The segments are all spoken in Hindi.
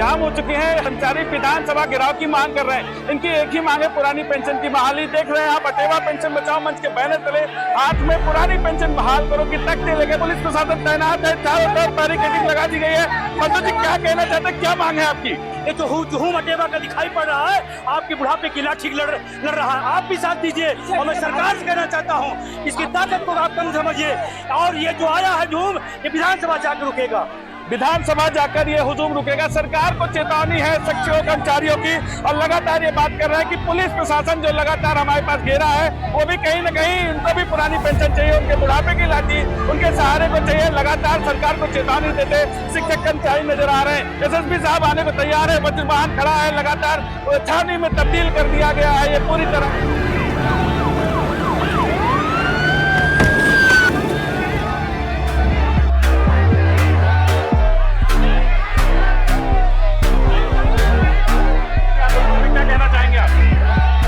जाम हो चुके हैं। कर्मचारी विधानसभा घेराव की मांग कर रहे हैं। इनकी एक ही मांग है, पुरानी पेंशन की बहाली। देख रहे हैं आप अटेवा पेंशन बचाओ मंच के बैनर तले हाथ में पुरानी पेंशन बहाल करो की तख्ते लेके पुलिस प्रशासन तैनात है। चारों तरफ बैरिकेडिंग लगा दी गई है। मंजू जी क्या कहना चाहते हैं, क्या मांग है आपकी? ये तो जुहूम अटेवा का दिखाई पड़ रहा है, आपके बुढ़ापे की लाठी लड़ रहा है। आप भी साथ दीजिए और मैं सरकार से कहना चाहता हूँ इसकी ताकत को आप कम समझिए। और ये जो आया है जुहूम, ये विधानसभा जाकर रुकेगा, विधानसभा जाकर ये हुजूम रुकेगा। सरकार को चेतावनी है शिक्षकों कर्मचारियों की, और लगातार ये बात कर रहा है कि पुलिस प्रशासन जो लगातार हमारे पास घेरा है, वो भी कहीं न कहीं उनको भी पुरानी पेंशन चाहिए, उनके बुढ़ापे की लाठी उनके सहारे को चाहिए। लगातार सरकार को चेतावनी देते शिक्षक कर्मचारी नजर आ रहे हैं। एसएसपी साहब आने को तैयार है, वज्र वाहन खड़ा है, लगातार छावनी में तब्दील कर दिया गया है ये पूरी तरह।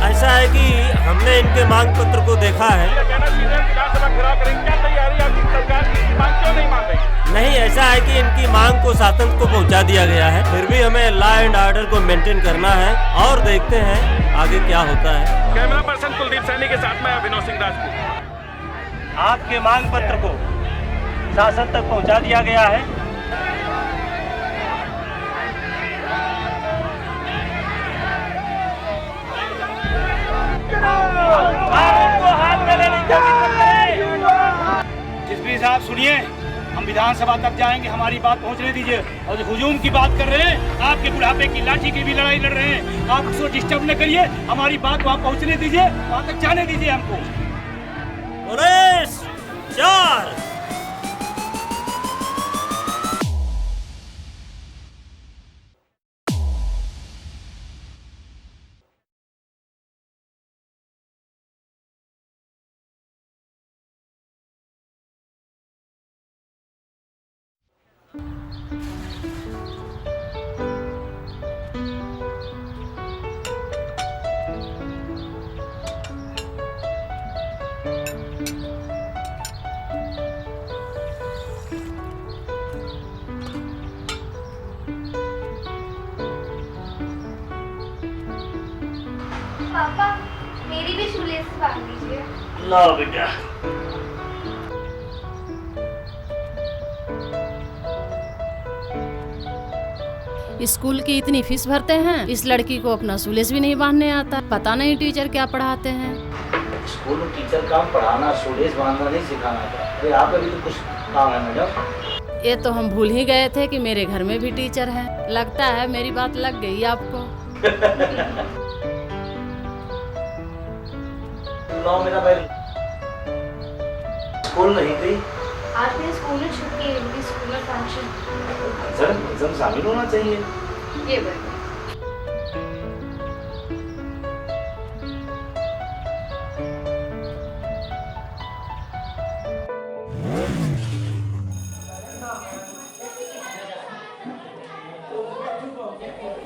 ऐसा है कि हमने इनके मांग पत्र को देखा है। नहीं, ऐसा है कि इनकी मांग को शासन को पहुंचा दिया गया है, फिर भी हमें लॉ एंड ऑर्डर को मेंटेन करना है और देखते हैं आगे क्या होता है। कैमरा पर्सन कुलदीप सैनी के साथ में अभिनव सिंह राजपूत। आपके मांग पत्र को शासन तक पहुंचा दिया गया है। एसपी साहब सुनिए, हम विधानसभा तक जाएंगे, हमारी बात पहुंचने दीजिए। और जो हुजूम की बात कर रहे हैं, आपके बुढ़ापे की लाठी की भी लड़ाई लड़ रहे हैं, आप उसको डिस्टर्ब न करिए, हमारी बात वहाँ पहुंचने दीजिए, वहाँ तक जाने दीजिए हमको। पुलिस 4 पापा मेरी भी शूलेस बांध दीजिए। ला बेटा। स्कूल की इतनी फीस भरते हैं, इस लड़की को अपना शूलेस भी नहीं बांधने आता। पता नहीं टीचर क्या पढ़ाते हैं। स्कूल में टीचर काम पढ़ाना, शूलेस बांधना नहीं सिखाना था। अरे आपका भी तो कुछ काम है मैडम। ये तो हम भूल ही गए थे कि मेरे घर में भी टीचर हैं। लगता है मेरी बात लग गई आपको। लो मेरा भाई, स्कूल नहीं गई? आज मेरे स्कूल में छुट्टी है, मेरी स्कूल में फंक्शन। सर शामिल होना चाहिए। ये बात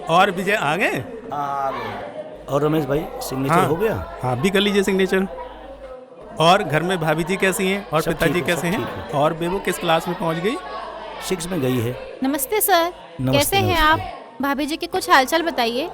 और विजय आ गए? और रमेश भाई सिग्नेचर हो गया? हाँ भी कर लीजिए सिग्नेचर। और घर में भाभी जी कैसी हैं और पिताजी कैसे हैं? और बेबू किस क्लास में पहुंच गई? 6 में गई है। नमस्ते सर। कैसे हैं आप? भाभी जी के कुछ हालचाल बताइए।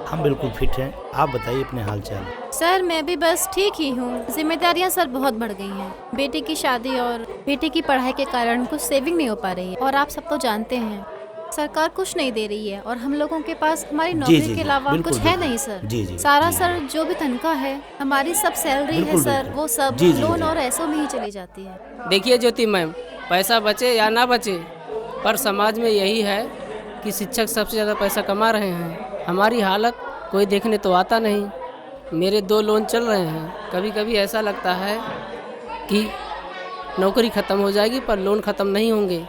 हम बिल्कुल फिट हैं, आप बताइए अपने हालचाल। सर मैं भी बस ठीक ही हूँ। जिम्मेदारियाँ सर बहुत बढ़ गई हैं। बेटे की शादी और बेटे की पढ़ाई के कारण कुछ सेविंग नहीं हो पा रही है, और आप सब तो जानते हैं सरकार कुछ नहीं दे रही है, और हम लोगों के पास हमारी नौकरी के अलावा कुछ है नहीं सर। सारा सर जो भी तनख्वाह है, हमारी सब सैलरी है सर, वो सब लोन और ऐसों में ही चली जाती है। देखिए ज्योति मैम, पैसा बचे या ना बचे, पर समाज में यही है कि शिक्षक सबसे ज़्यादा पैसा कमा रहे हैं। हमारी हालत कोई देखने तो आता नहीं। मेरे 2 लोन चल रहे हैं। कभी कभी ऐसा लगता है कि नौकरी ख़त्म हो जाएगी पर लोन ख़त्म नहीं होंगे।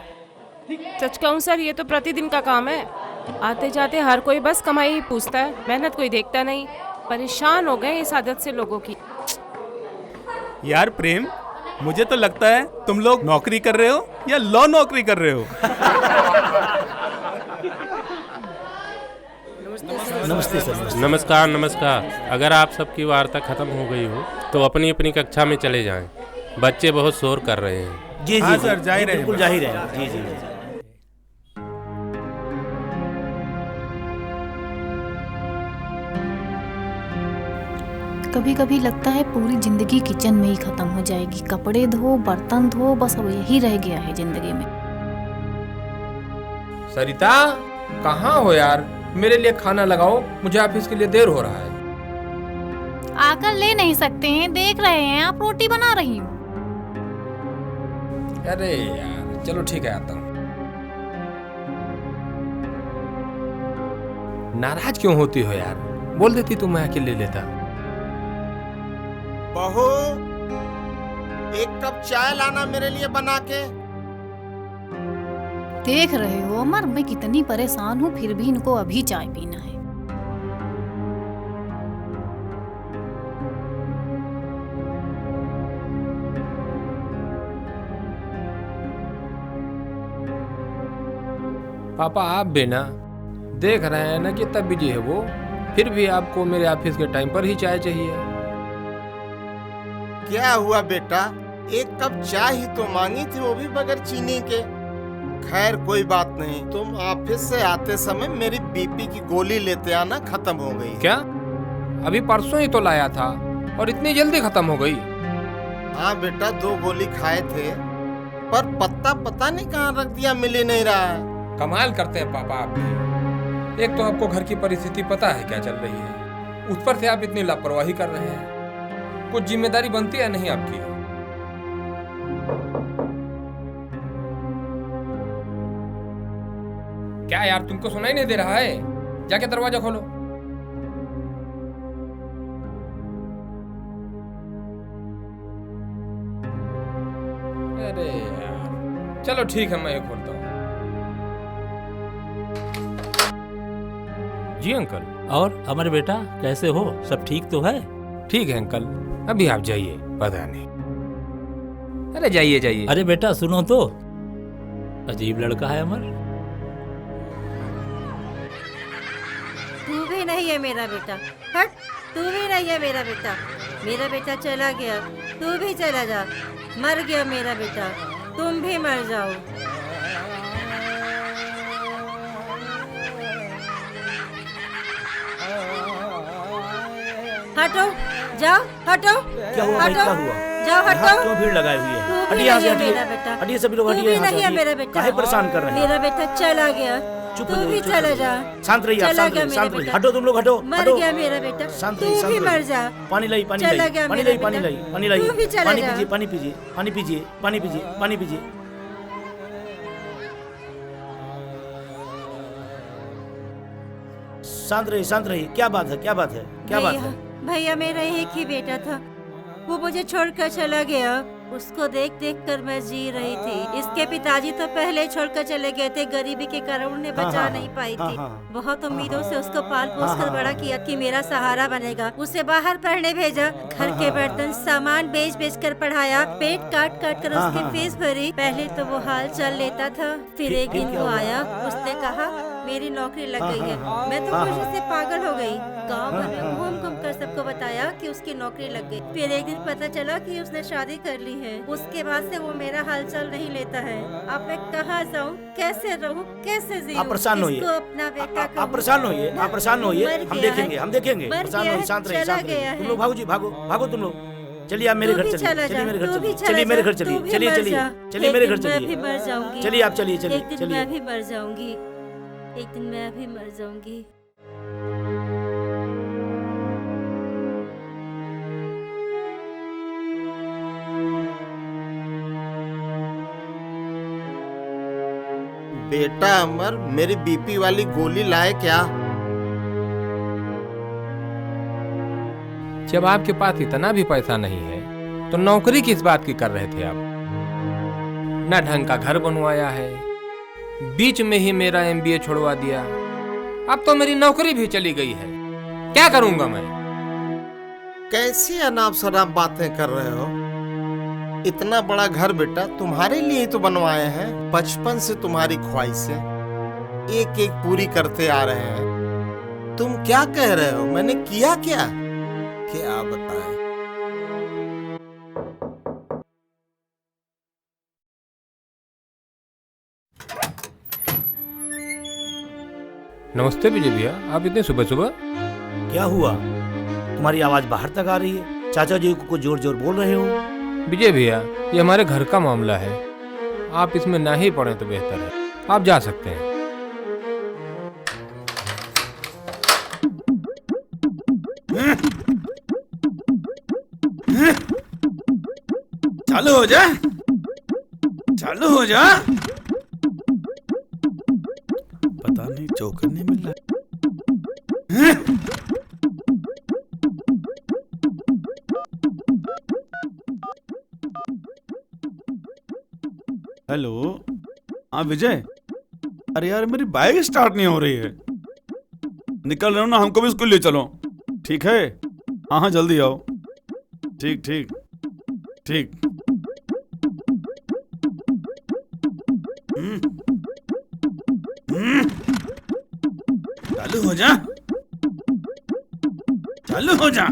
सच कहूँ सर, ये तो प्रतिदिन का काम है। आते जाते हर कोई बस कमाई ही पूछता है, मेहनत कोई देखता नहीं। परेशान हो गए इस आदत से लोगों की। यार प्रेम, मुझे तो लगता है तुम लोग नौकरी कर रहे हो या लो नौकरी कर रहे हो। नमस्ते सर। नमस्कार नमस्कार। अगर आप सबकी वार्ता खत्म हो गई हो तो अपनी अपनी कक्षा में चले जाएं। बच्चे बहुत शोर कर रहे हैं। जी हाँ सर, जा ही रहे हैं। बिल्कुल जा ही रहे हैं। जी। कभी कभी लगता है पूरी जिंदगी किचन में ही खत्म हो जाएगी। कपड़े धो, बर्तन धो, बस अब यही रह गया है जिंदगी में। सरिता, कहाँ हो यार? मेरे लिए खाना लगाओ, मुझे ऑफिस के लिए देर हो रहा है। आकर ले नहीं सकते हैं, देख रहे हैं आप रोटी बना रही हूँ। अरे यार चलो ठीक है, आता हूँ। नाराज क्यों होती हो यार? बोल देती तो मैं अकेले लेता। बहू, एक कप चाय लाना मेरे लिए बना के। देख रहे हो अमर, मैं कितनी परेशान हूँ, फिर भी इनको अभी चाय पीना है। पापा आप भी ना देख रहे हैं ना कि तब बिजी है वो, फिर भी आपको मेरे ऑफिस के टाइम पर ही चाय चाहिए। क्या हुआ बेटा, एक कप चाय ही तो मांगी थी, वो भी बगैर चीनी के। खैर कोई बात नहीं, तुम ऑफिस से आते समय मेरी बीपी की गोली लेते आना, खत्म हो गई। क्या? अभी परसों ही तो लाया था और इतनी जल्दी खत्म हो गई? हाँ बेटा, 2 गोली खाए थे, पर पता नहीं कहाँ रख दिया, मिल ही नहीं रहा है। कमाल करते हैं पापा आप भी। एक तो आपको घर की परिस्थिति पता है क्या चल रही है, उस पर से आप इतनी लापरवाही कर रहे हैं। कुछ जिम्मेदारी बनती है नहीं आपकी? क्या यार, तुमको सुनाई नहीं दे रहा है? जाके दरवाजा खोलो। अरे यार चलो ठीक है, मैं ये खोलता हूँ। जी अंकल। और अमर बेटा कैसे हो, सब ठीक तो है? ठीक है अंकल, अभी आप जाइए, पता नहीं। अरे जाइए जाइए। अरे बेटा सुनो तो, अजीब लड़का है अमर। तू भी नहीं है मेरा बेटा, हट, तू भी नहीं है मेरा बेटा। मेरा बेटा चला गया, तू भी चला जा। मर गया मेरा बेटा, तुम भी मर जाओ। हटो, जाओ, हटो। क्या हुआ भाई, क्या हुआ? जाओ हटो। क्यों भीड़ लगाई हुई है? तू भी हटिए यहाँ से, नहीं है मेरा हटिए। बेटा। हटिए सभी लोग, तू हटिए भी यहाँ से, नहीं है हटिए। मेरा बेटा। काहे परेशान कर रहे हैं? मेरा बेटा चला गया, चुप तू हो भी जाइए, चला जा। शांत रहिए, चला शांत गया रहिए, मेरा शांत रहिए। बेटा। हटो तुम लोग, हटो, मर हटो। गया मेरा बेटा, शांत तू रहिए, शांत भी रहिए। मर जा। पानी लाई, पानी चला लाई, गया पानी मेरा लाई, पानी बेटा। लाई, पानी लाई। तू भी चला पानी जा। पीजिए, पानी पीजिए, पानी पीजिए, पानी पीजिए, पानी पीजिए। शांत रहिए, शांत रहिए। क्या बात है, क्या बात है, क्या बात है? भैया मेरा एक ही बेटा था, वो मुझे छोड़कर चला गया। उसको देख देख कर मैं जी रही थी। इसके पिताजी तो पहले छोड़कर चले गए थे, गरीबी के कारण उन्हें बचा नहीं पाई थी। बहुत उम्मीदों से उसको पाल पोस कर बड़ा किया कि मेरा सहारा बनेगा। उसे बाहर पढ़ने भेजा, घर के बर्तन सामान बेच बेच कर पढ़ाया, पेट काट काट कर उसकी फीस भरी। पहले तो वो हाल चल लेता था, फिर एक दिन वो आया, उसने कहा मेरी नौकरी लग गई है। मैं तो खुशी से पागल हो गई। गाँव भर में घूम घूम कर सबको बताया कि उसकी नौकरी लग गई। फिर एक दिन पता चला कि उसने शादी कर ली है। उसके बाद से वो मेरा हालचाल नहीं लेता है। अब मैं कहाँ जाऊँ, कैसे रहूँ, कैसे जीऊँ? आप परेशान होइए, अपना बेटा आप परेशान होइए, आप परेशान होइए, हम देखेंगे, हम देखेंगे। परेशान होइए, शांत रहिए, शांत रहिए। तुम लोग भागो जी, भागो, भागो तुम लोग। चलिए आप मेरे घर चलिए, चलिए मेरे घर चलिए, चलिए मेरे घर चलिए, चलिए चलिए, चलिए मेरे घर चलिए। मर जाऊंगी। चलिए आप चलिए, चलिए एक दिन चलिए। मैं भी मर जाऊंगी, एक दिन मैं भी मर जाऊंगी। बेटा अमर, मेरी बीपी वाली गोली लाए क्या? जब आपके पास इतना भी पैसा नहीं है तो नौकरी किस बात की कर रहे थे आप? न ढंग का घर बनवाया है, बीच में ही मेरा MBA छुड़वा दिया। अब तो मेरी नौकरी भी चली गई है, क्या करूंगा मैं? कैसी अनाप शनाप बातें कर रहे हो? इतना बड़ा घर बेटा तुम्हारे लिए ही तो बनवाए हैं। बचपन से तुम्हारी ख्वाहिशें एक एक पूरी करते आ रहे हैं। तुम क्या कह रहे हो? मैंने किया क्या? क्या बताएं? नमस्ते विजय भैया, आप इतने सुबह सुबह? क्या हुआ? तुम्हारी आवाज बाहर तक आ रही है। चाचा जी को जोर जोर बोल रहे हो। विजय भैया, ये हमारे घर का मामला है, आप इसमें ना ही पड़े तो बेहतर है। आप जा सकते हैं। चालू हो जा, चालू हो जा। पता नहीं चौकर नहीं मिल रहा। हेलो, हाँ विजय। अरे यार मेरी बाइक स्टार्ट नहीं हो रही है। निकल रहे हो ना, हमको भी स्कूल ले चलो। ठीक है, हाँ हाँ जल्दी आओ। ठीक ठीक ठीक। चालू हो जा, चालू हो जा।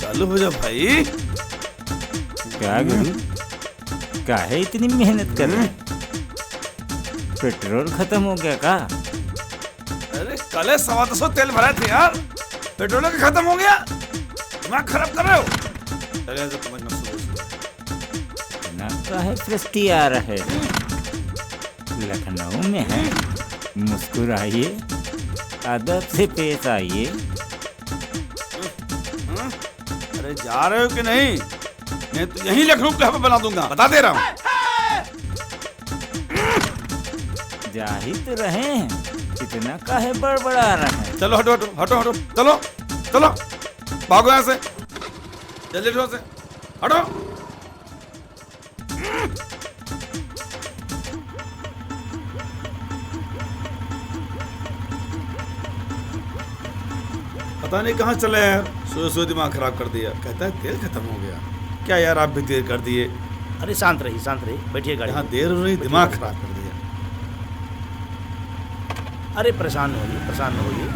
चालू हो जा भाई। क्या गुरु, काहे इतनी मेहनत कर रहे? पेट्रोल खत्म हो गया का? अरे कल 125 तेल भरा थे यार, पेट्रोल का खत्म हो गया। दिमाग खराब कर रहे हो। चले तो तुम्हें ना काहे प्रस्ती आ रहा है? लखनऊ में है, मुस्कुराइए, अदब से पेश आइए। अरे जा रहे हो कि नहीं? मैं तो यहीं लखनऊ क्लब बना दूंगा, बता दे रहा हूँ। जा ही तो रहे हैं, इतना काहे बड़बड़ा रहे हैं? चलो हटो हटो हटो हटो, चलो चलो भागो यहाँ से, जल्दी से हटो। पता नहीं कहाँ चले यार, सो दिमाग खराब कर दिया। कहता है तेल खत्म हो गया। क्या यार आप भी देर कर दिए। अरे शांत रही, बैठिए गाड़ी। यहाँ देर हो रही, दिमाग खराब कर दिया। अरे परेशान न होइए, परेशान न होइए।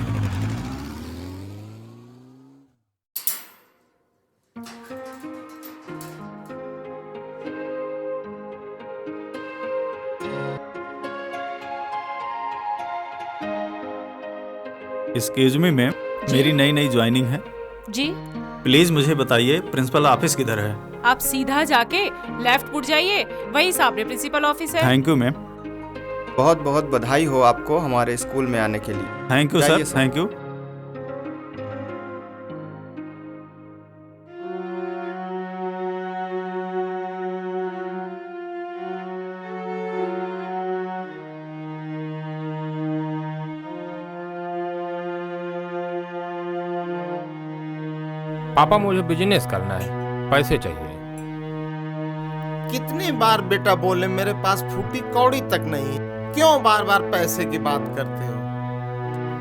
एक्सक्यूज मी मैम, मेरी नई ज्वाइनिंग है जी। प्लीज मुझे बताइए प्रिंसिपल ऑफिस किधर है? आप सीधा जाके लेफ्ट मुड़ जाइए, वही सामने प्रिंसिपल ऑफिस है। Thank you ma'am. बहुत बहुत बधाई हो आपको हमारे स्कूल में आने के लिए। Thank you sir, thank you. पापा मुझे बिजनेस करना है, पैसे चाहिए। कितनी बार बेटा बोले मेरे पास फूटी कौड़ी तक नहीं, क्यों बार बार पैसे की बात करते हो?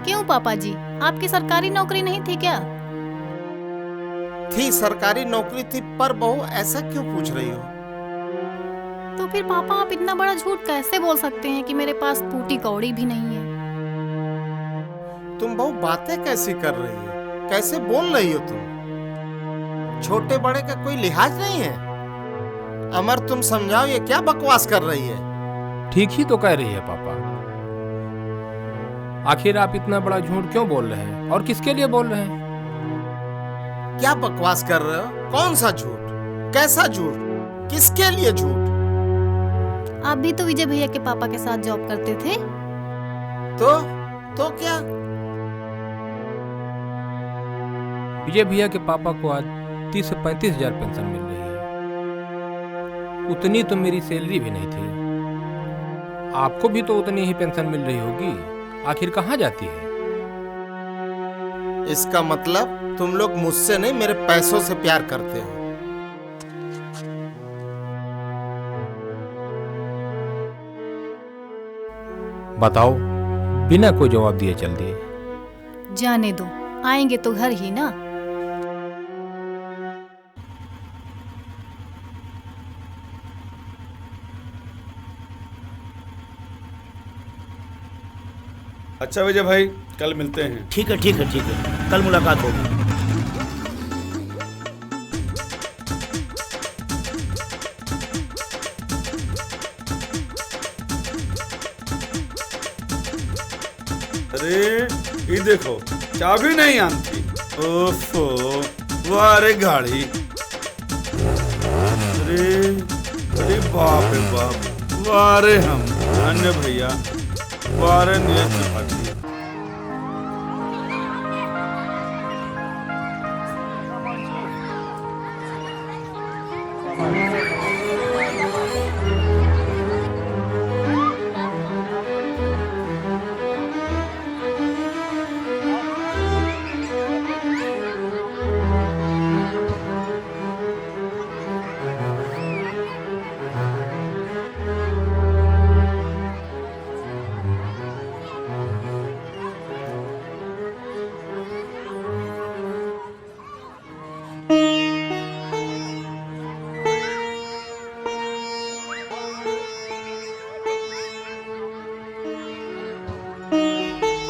क्यों पापा जी, आपकी सरकारी नौकरी नहीं थी क्या? थी, सरकारी नौकरी थी, पर बहू ऐसा क्यों पूछ रही हो? तो फिर पापा आप इतना बड़ा झूठ कैसे बोल सकते हैं कि मेरे पास फूटी कौड़ी भी नहीं है? तुम बहू बातें कैसी कर रही हो, कैसे बोल रही हो तुम? छोटे बड़े का कोई लिहाज नहीं है। अमर तुम समझाओ, ये क्या बकवास कर रही है? ठीक ही तो कह रही है पापा। आखिर आप इतना बड़ा झूठ क्यों बोल रहे हैं और किसके लिए बोल रहे हैं? क्या बकवास कर रहे हो? कौन सा झूठ, कैसा झूठ, किसके लिए झूठ? आप भी तो विजय भैया के पापा के साथ जॉब करते थे। तो क्या? विजय भैया के पापा को आज 30 से 35 हजार पेंशन मिल रही है। उतनी तो मेरी सैलरी भी नहीं थी। आपको भी तो उतनी ही पेंशन मिल रही होगी, आखिर कहाँ जाती है? इसका मतलब तुम लोग मुझसे नहीं, मेरे पैसों से प्यार करते हो। बताओ, बिना कोई जवाब दिए चल दिए। जाने दो, आएंगे तो घर ही ना। अच्छा विजय भाई, कल मिलते हैं। ठीक है ठीक है ठीक है, कल मुलाकात होगी। अरे ये देखो चाबी नहीं आती। ओफो वाह रे गाड़ी। अरे बाप रे बाप वाह रे हम अन्य भैया वाह रे नियत भागी।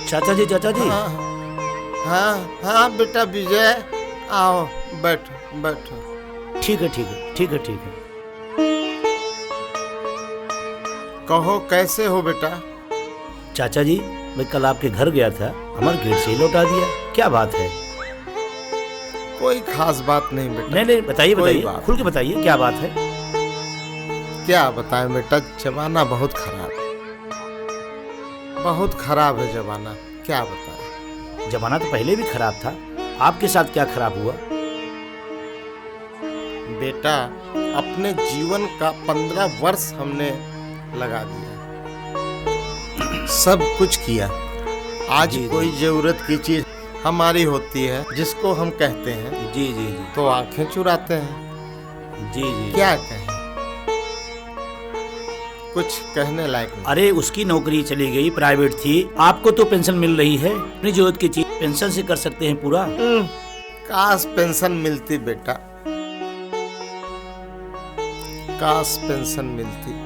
चाचा जी चाचा जी। हाँ हाँ बेटा विजय आओ बैठो बैठो। ठीक है ठीक है ठीक है ठीक है। कहो कैसे हो बेटा? चाचा जी मैं कल आपके घर गया था, हमारे गेट से ही लौटा दिया, क्या बात है? कोई खास बात नहीं बेटा। नहीं नहीं बताइए बताइए, खुल के बताइए क्या बात है। क्या बताएं बेटा, जमाना बहुत खराब है जमाना, क्या बताएं। जमाना तो पहले भी खराब था, आपके साथ क्या खराब हुआ? बेटा अपने जीवन का 15 वर्ष हमने लगा दिया, सब कुछ किया। आज कोई जरूरत की चीज हमारी होती है जिसको हम कहते हैं जी जी जी तो आंखें चुराते हैं। जी जी क्या कहें, कुछ कहने लायक नहीं। अरे उसकी नौकरी चली गई, प्राइवेट थी, आपको तो पेंशन मिल रही है, अपनी जरूरत की चीज पेंशन से कर सकते हैं पूरा। काश पेंशन मिलती बेटा, काश पेंशन मिलती।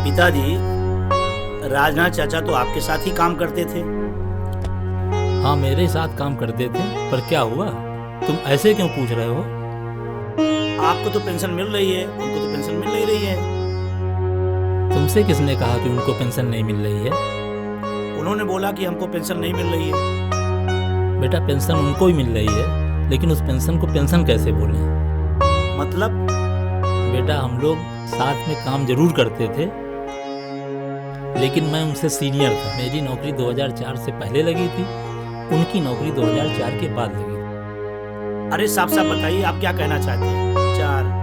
पिताजी, राजनाथ चाचा तो आपके साथ ही काम करते थे। हाँ मेरे साथ काम करते थे, पर क्या हुआ, तुम ऐसे क्यों पूछ रहे हो? आपको तो पेंशन मिल रही है, उनको तो पेंशन मिल नहीं रही है। तुमसे किसने कहा कि उनको पेंशन नहीं मिल रही है? उन्होंने बोला कि हमको पेंशन नहीं मिल रही है। बेटा पेंशन उनको ही मिल रही है, लेकिन उस पेंशन को पेंशन कैसे बोले? मतलब? बेटा हम लोग साथ में काम जरूर करते थे, लेकिन मैं उनसे सीनियर था। मेरी नौकरी 2004 से पहले लगी थी, उनकी नौकरी 2004 के बाद लगी। अरे साफ साफ बताइए आप क्या कहना चाहते हैं?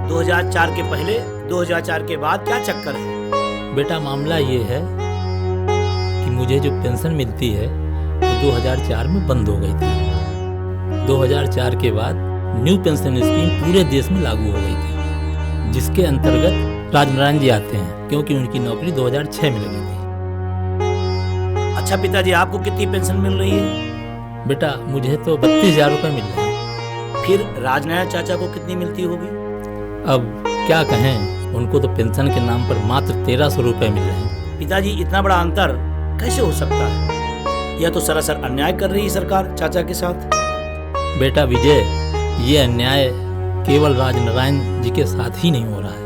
2004 के पहले 2004 के बाद क्या चक्कर है? बेटा मामला ये है कि मुझे जो पेंशन मिलती है वो 2004 में बंद हो गई थी। 2004 के बाद न्यू पेंशन स्कीम पूरे देश में लागू हो गई थी, जिसके अंतर्गत राजनारायण जी आते हैं, क्योंकि उनकी नौकरी 2006 में लगी थी। अच्छा पिताजी, आपको कितनी पेंशन मिल रही है? बेटा मुझे तो 32,000 रुपये मिल रहे हैं। फिर राजनारायण चाचा को कितनी मिलती होगी? अब क्या कहें, उनको तो पेंशन के नाम पर मात्र 1300 रुपये मिल रहे हैं। पिताजी इतना बड़ा अंतर कैसे हो सकता है? यह तो सरासर अन्याय कर रही है सरकार चाचा के साथ। बेटा विजय, ये अन्याय केवल राजनारायण जी के साथ ही नहीं हो रहा है,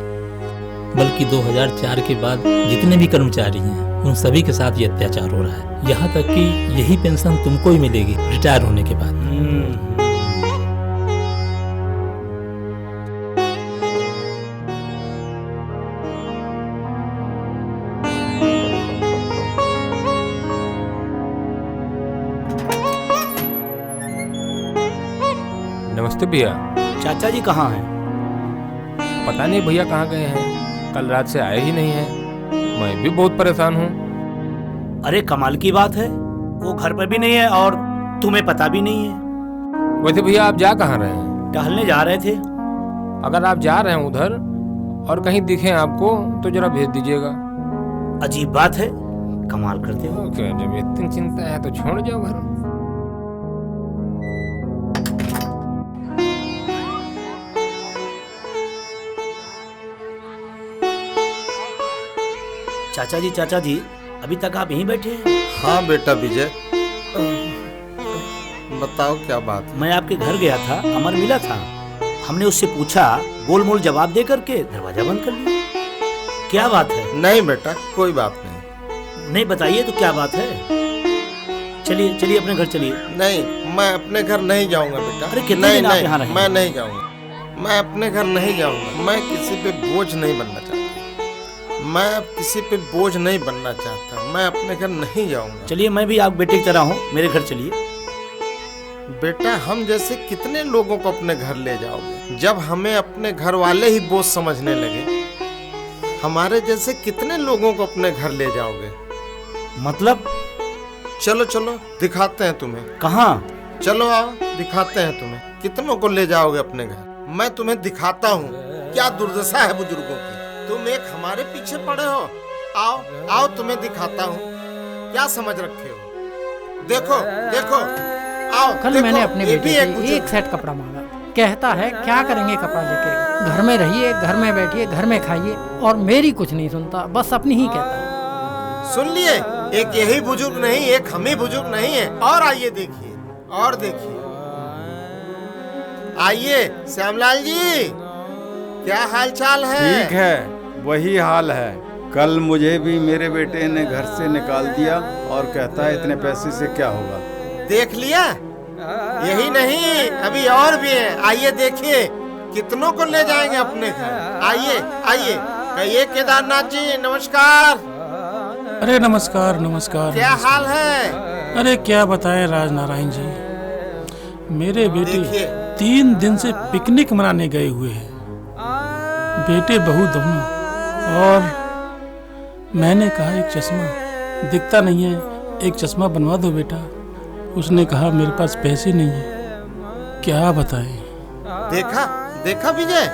बल्कि 2004 के बाद जितने भी कर्मचारी हैं उन सभी के साथ ये अत्याचार हो रहा है। यहाँ तक कि यही पेंशन तुमको ही मिलेगी रिटायर होने के बाद। नमस्ते भैया। चाचा जी कहाँ हैं? पता नहीं भैया कहाँ गए हैं, कल रात से आए ही नहीं हैं। मैं भी बहुत परेशान हूँ। अरे कमाल की बात है, वो घर पर भी नहीं है और तुम्हें पता भी नहीं है। वैसे भैया आप जा कहाँ रहे हैं? टहलने जा रहे थे। अगर आप जा रहे हैं उधर और कहीं दिखे आपको तो जरा भेज दीजिएगा। अजीब बात है, कमाल करते हो। जब इतनी चिंता है तो छोड़ जाओ घर। चाचा जी अभी तक आप यहीं बैठे हैं? हाँ बेटा विजय, बताओ क्या बात है? मैं आपके घर गया था, अमर मिला था। हमने उससे पूछा, गोल मोल जवाब दे करके दरवाजा बंद कर लिया। क्या बात है? नहीं बेटा, कोई बात नहीं। नहीं बताइए तो क्या बात है? चलिए चलिए अपने घर चलिए। नहीं, मैं अपने घर नहीं जाऊंगा बेटा। अरे कितने दिन आप यहाँ रहेंगे? मैं नहीं जाऊंगा, मैं अपने घर नहीं जाऊंगा। मैं किसी पे बोझ नहीं बनना चाहता, मैं अब किसी पे बोझ नहीं बनना चाहता। मैं अपने घर नहीं जाऊंगा। चलिए, मैं भी आप बेटे की तरह हूँ, मेरे घर चलिए। बेटा, हम जैसे कितने लोगों को अपने घर ले जाओगे? जब हमें अपने घर वाले ही बोझ समझने लगे, हमारे जैसे कितने लोगों को अपने घर ले जाओगे? मतलब? चलो चलो दिखाते हैं तुम्हें। कहाँ? चलो आओ, दिखाते हैं तुम्हें। कितनों को ले जाओगे अपने घर? मैं तुम्हें दिखाता हूँ क्या दुर्दशा है बुजुर्गों की। तुम एक हमारे पीछे पड़े हो। आओ आओ, तुम्हें दिखाता हूँ क्या समझ रखे हो। देखो देखो, आओ। कल देखो, मैंने अपने ये बेटे भी से एक सेट कपड़ा मांगा। कहता है क्या करेंगे कपड़ा लेके, घर में रहिए, घर में बैठिए, घर में खाइए, और मेरी कुछ नहीं सुनता, बस अपनी ही कहता है। सुन लिए, एक यही बुजुर्ग नहीं, एक हम ही बुजुर्ग नहीं है। और आइए देखिए, और देखिए, आइए श्यामलाल जी, क्या हाल चाल है? ठीक है, वही हाल है। कल मुझे भी मेरे बेटे ने घर से निकाल दिया और कहता है इतने पैसे से क्या होगा। देख लिया? यही नहीं, अभी और भी है। आइए देखिए, कितनों को ले जाएंगे अपने घर। आइए आइए। कहिए केदारनाथ जी नमस्कार। अरे नमस्कार नमस्कार। क्या हाल है? अरे क्या बताएं राजनारायण जी, मेरे बेटे 3 दिन से पिकनिक मनाने गए हुए हैं, बेटे बहू दोनों। और मैंने कहा एक चश्मा दिखता नहीं है, एक चश्मा बनवा दो बेटा। उसने कहा मेरे पास पैसे नहीं है। क्या बताएं? देखा देखा विजय,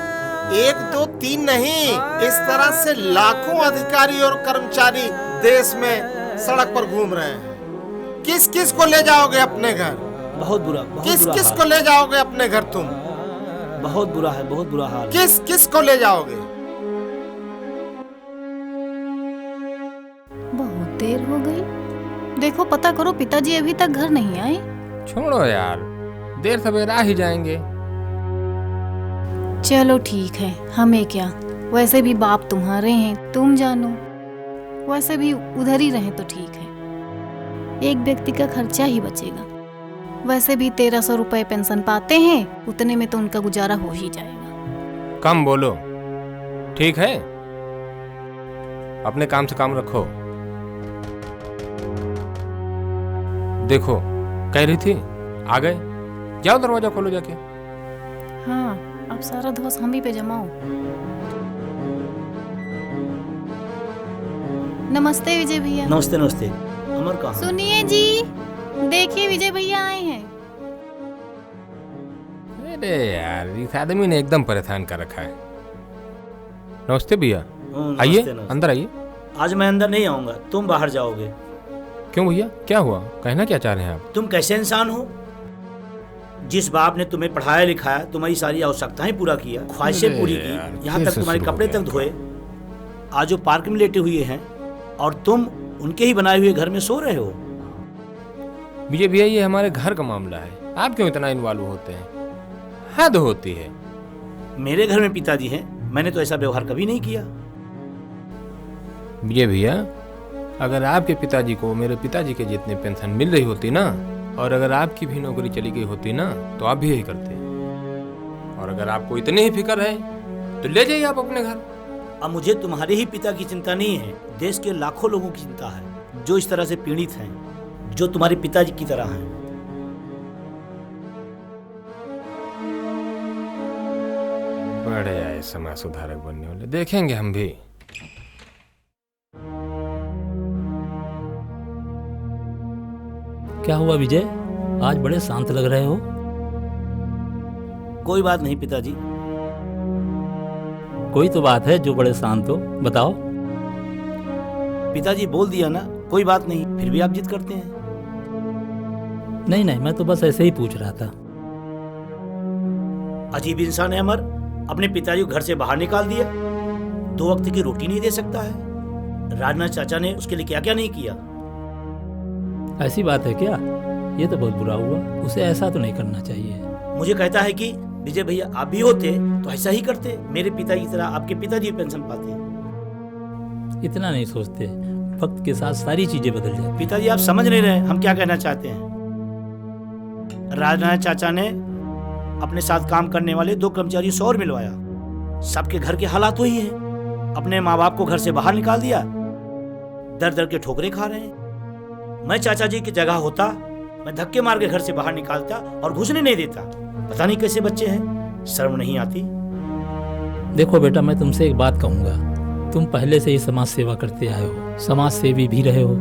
1 2 3 नहीं, इस तरह से लाखों अधिकारी और कर्मचारी देश में सड़क पर घूम रहे हैं। किस किस को ले जाओगे अपने घर? बहुत बुरा, किस किस को ले जाओगे अपने घर तुम? बहुत बुरा है, बहुत बुरा हाल। किस किस को ले जाओगे? बहुत देर हो गई, देखो पता करो, पिताजी अभी तक घर नहीं आए। छोड़ो यार, देर सवेर आ ही जाएंगे। चलो ठीक है, हमें क्या, वैसे भी बाप तुम्हारे हैं, तुम जानो। वैसे भी उधर ही रहे तो ठीक है, एक व्यक्ति का खर्चा ही बचेगा। वैसे भी 1300 रुपए पेंशन पाते हैं, उतने में तो उनका गुजारा हो ही जाएगा। कम बोलो, ठीक है? अपने काम से काम रखो। देखो, कह रही थी आ गए, जाओ दरवाजा खोलो जाके। हाँ, अब सारा दोष हम ही पे जमाओ। नमस्ते विजय भैया। नमस्ते नमस्ते। अमर कहाँ? सुनिए जी, देखिए विजय भैया आए हैं। अरे यार, इस आदमी ने एकदम परेशान कर रखा है। नमस्ते भैया, आइए अंदर आइए। आज मैं अंदर नहीं आऊंगा, तुम बाहर जाओगे। क्यों भैया, क्या हुआ? कहना क्या चाह रहे हैं आप? तुम कैसे इंसान हो? जिस बाप ने तुम्हें पढ़ाया लिखाया, तुम्हारी सारी आवश्यकताएं पूरा किया, ख्वाहिशें पूरी की, यहाँ तक तुम्हारे कपड़े तक धोए, आज वो पार्क में लेटे हुए हैं और तुम उनके ही बनाए हुए घर में सो रहे हो। विजय भैया, ये हमारे घर का मामला है, आप क्यों इतना इन्वॉल्व होते हैं? हद होती है। मेरे घर में पिताजी हैं, मैंने तो ऐसा व्यवहार कभी नहीं किया। विजय भैया, अगर आपके पिताजी को मेरे पिताजी के जितनी पेंशन मिल रही होती ना, और अगर आपकी भी नौकरी चली गई होती ना, तो आप भी यही करते। और अगर आपको इतनी ही फिक्र है तो ले जाइए आप अपने घर। अब मुझे तुम्हारे ही पिता की चिंता नहीं है, देश के लाखों लोगों की चिंता है जो इस तरह से पीड़ित हैं, जो तुम्हारे पिताजी की तरह हैं। बड़े आए समाज सुधारक बनने वाले, देखेंगे हम भी। क्या हुआ विजय, आज बड़े शांत लग रहे हो? कोई बात नहीं पिताजी। कोई तो बात है जो बड़े शांत हो, बताओ। पिताजी बोल दिया ना, कोई बात नहीं, फिर भी आप जिद करते हैं। नहीं नहीं, मैं तो बस ऐसे ही पूछ रहा था। अजीब इंसान है अमर, अपने पिताजी को घर से बाहर निकाल दिया, 2 वक्त की रोटी नहीं दे सकता है। राजनाथ चाचा ने उसके लिए क्या क्या नहीं किया। ऐसी बात है क्या? ये तो बहुत बुरा हुआ, उसे ऐसा तो नहीं करना चाहिए। मुझे कहता है कि विजय भैया आप भी होते तो ऐसा ही करते, मेरे पिता की तरह आपके पिताजी पेंशन पाते। इतना नहीं सोचते, वक्त के साथ सारी चीजें बदल जाती। पिताजी आप समझ नहीं रहे हम क्या कहना चाहते हैं। राजनाथ चाचा ने अपने साथ काम करने वाले 2 कर्मचारियों से और मिलवाया। सबके घर के हालात वही हैं। अपने माँ बाप को घर से बाहर निकाल दिया, दर दर के ठोकरे खा रहे हैं। मैं चाचा जी की जगह होता, मैं धक्के मार के घर से बाहर निकालता और घुसने नहीं देता। पता नहीं कैसे बच्चे हैं, शर्म नहीं आती। देखो बेटा, मैं तुमसे एक बात कहूंगा, तुम पहले से ही समाज सेवा करते आए हो, समाज सेवी भी रहे हो।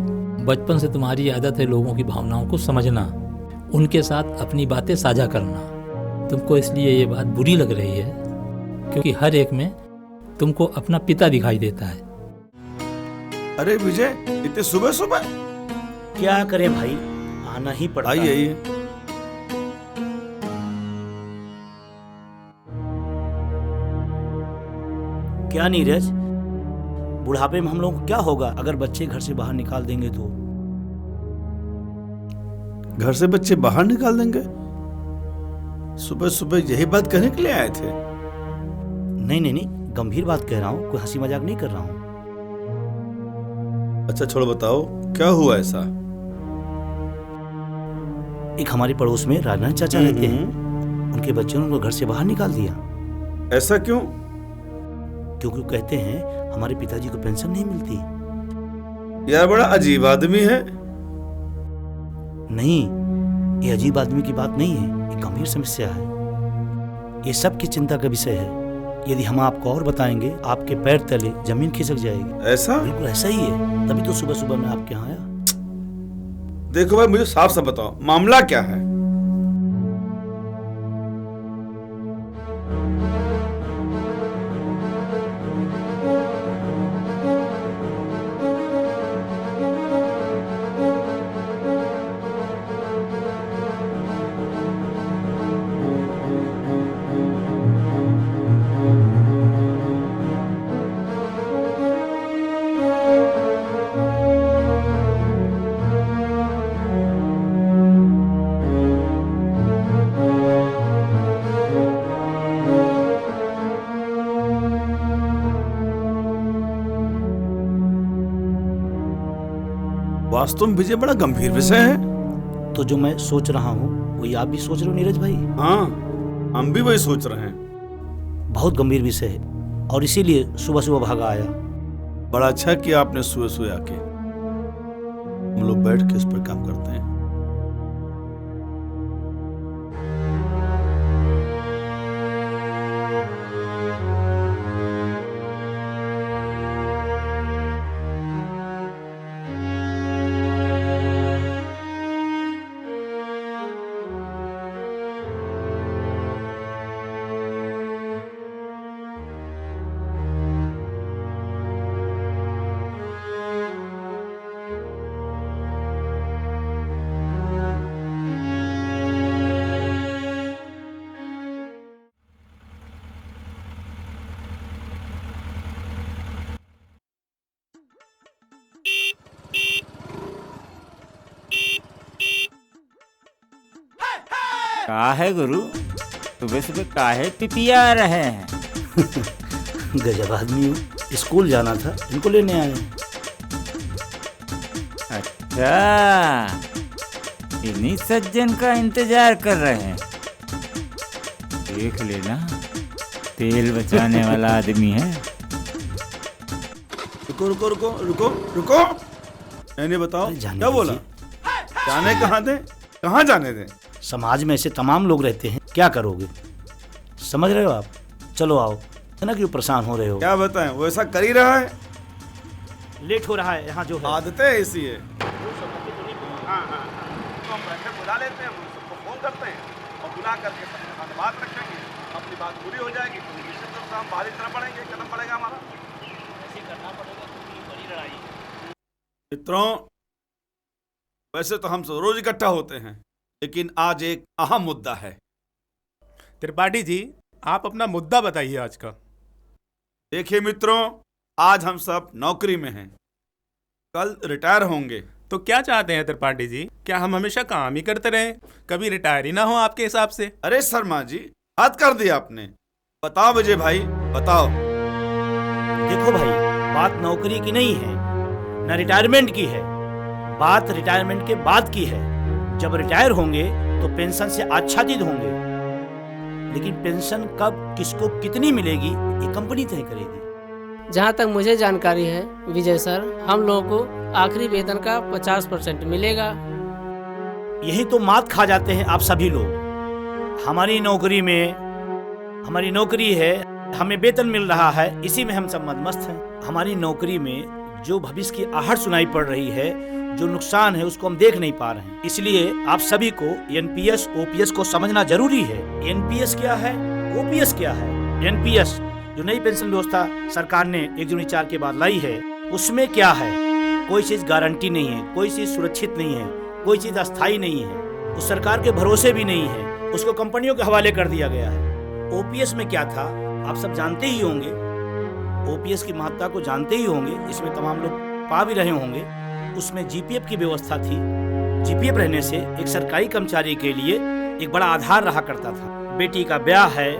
बचपन से तुम्हारी आदत है लोगों की भावनाओं को समझना, उनके साथ अपनी बातें साझा करना। तुमको इसलिए ये बात बुरी लग रही है क्योंकि हर एक में तुमको अपना पिता दिखाई देता है। अरे विजय, इतने सुबह सुबह क्या करें भाई, आना ही पड़ता है। आइए। क्या नीरज, बुढ़ापे में हम लोगों को क्या होगा अगर बच्चे घर से बाहर निकाल देंगे तो? घर से बच्चे बाहर निकाल देंगे? सुबह सुबह यही बात कहने के लिए आए थे? नहीं नहीं नहीं, गंभीर बात कह रहा हूँ, कोई हंसी मजाक नहीं कर रहा हूँ। अच्छा छोड़ो, बताओ क्या हुआ ऐसा? एक हमारे पड़ोस में राजनाथ चाचा रहते हैं, उनके बच्चों ने उनको घर से बाहर निकाल दिया। ऐसा क्यों? क्योंकि वो कहते हैं हमारे पिताजी को पेंशन नहीं मिलती। यार बड़ा अजीब आदमी है। नहीं, ये अजीब आदमी की बात नहीं है, ये गंभीर समस्या है। ये सबकी चिंता का विषय है। यदि हम आपको और बताएंगे आपके पैर तले जमीन खिसक जाएगी। ऐसा? बिल्कुल ऐसा ही है, तभी तो सुबह सुबह मैं आपके यहाँ आया। देखो भाई, मुझे साफ साफ बताओ मामला क्या है। वास्तव में विजय बड़ा गंभीर विषय है। तो जो मैं सोच रहा हूँ वही आप भी सोच रहे हो नीरज भाई? हाँ, हम भी वही सोच रहे हैं। बहुत गंभीर विषय है और इसीलिए सुबह सुबह भागा आया। बड़ा अच्छा किया आपने सुबह सुबह आके। हम लोग बैठ के इस पर काम करते हैं। का है गुरु, सुबह सुबह काहे पिपिया रहे हैं? गजब आदमी हूँ, स्कूल जाना था, इनको लेने आए। अच्छा, इन्हीं सज्जन का इंतजार कर रहे हैं। देख लेना, तेल बचाने वाला आदमी है। रुको रुको रुको रुको रुको, नहीं बताओ क्या बोला? जाने कहाँ दे, कहाँ जाने दें? समाज में ऐसे तमाम लोग रहते हैं, क्या करोगे? समझ रहे हो आप? चलो आओ, है ना, क्यों परेशान हो रहे हो? क्या बताएं, वो ऐसा कर ही रहा है। लेट हो रहा है यहाँ जो है। आदतें ऐसी है। हाँ हाँ, तो हम बैठे बुला लेते हैं, हम सबको फोन करते हैं और बुला करके सबके साथ बात रखेंगे, अपनी बात पूरी हो जाएगी, तो निश्चित रूप से हम बाहर की तरफ बढ़ेंगे, कदम बढ़ेगा हमारा। ऐसे ही करना पड़ेगा, क्योंकि बड़ी लड़ाई है। मित्रों, वैसे तो हम सब रोज इकट्ठा होते हैं, लेकिन आज एक अहम मुद्दा है। त्रिपाठी जी, आप अपना मुद्दा बताइए आज का। देखिए मित्रों, आज हम सब नौकरी में हैं, कल रिटायर होंगे। तो क्या चाहते हैं त्रिपाठी जी? क्या हम हमेशा काम ही करते रहें, कभी रिटायर ही ना हो आपके हिसाब से? अरे शर्मा जी, हद कर दिया आपने। बताओ विजय भाई, बताओ। देखो भाई, बात नौकरी की नहीं है, न रिटायरमेंट की है, बात रिटायरमेंट के बाद की है। जब रिटायर होंगे तो पेंशन से आच्छादित होंगे, लेकिन पेंशन कब किसको कितनी मिलेगी ये कंपनी तय करेगी। जहाँ तक मुझे जानकारी है विजय सर, हम लोगों को आखिरी वेतन का 50% मिलेगा। यही तो मात खा जाते हैं आप सभी लोग। हमारी नौकरी है, हमें वेतन मिल रहा है, इसी में हम सब मदमस्त हैं। हमारी नौकरी में जो भविष्य की आहट सुनाई पड़ रही है, जो नुकसान है, उसको हम देख नहीं पा रहे हैं। इसलिए आप सभी को एनपीएस ओपीएस को समझना जरूरी है। एनपीएस क्या है, ओपीएस क्या है? एनपीएस जो नई पेंशन व्यवस्था सरकार ने 1 जनवरी 4 के बाद लाई है, उसमें क्या है? कोई चीज गारंटी नहीं है, कोई चीज सुरक्षित नहीं है, कोई चीज अस्थायी नहीं है, उस सरकार के भरोसे भी नहीं है, उसको कंपनियों के हवाले कर दिया गया है। ओपीएस में क्या था आप सब जानते ही होंगे, ओपीएस की महत्ता को जानते ही होंगे, इसमें तमाम लोग पा भी रहे होंगे। उसमें जीपीएफ की व्यवस्था थी। जीपीएफ रहने से एक सरकारी कर्मचारी के लिए एक बड़ा आधार रहा करता था। बेटी का ब्याह है,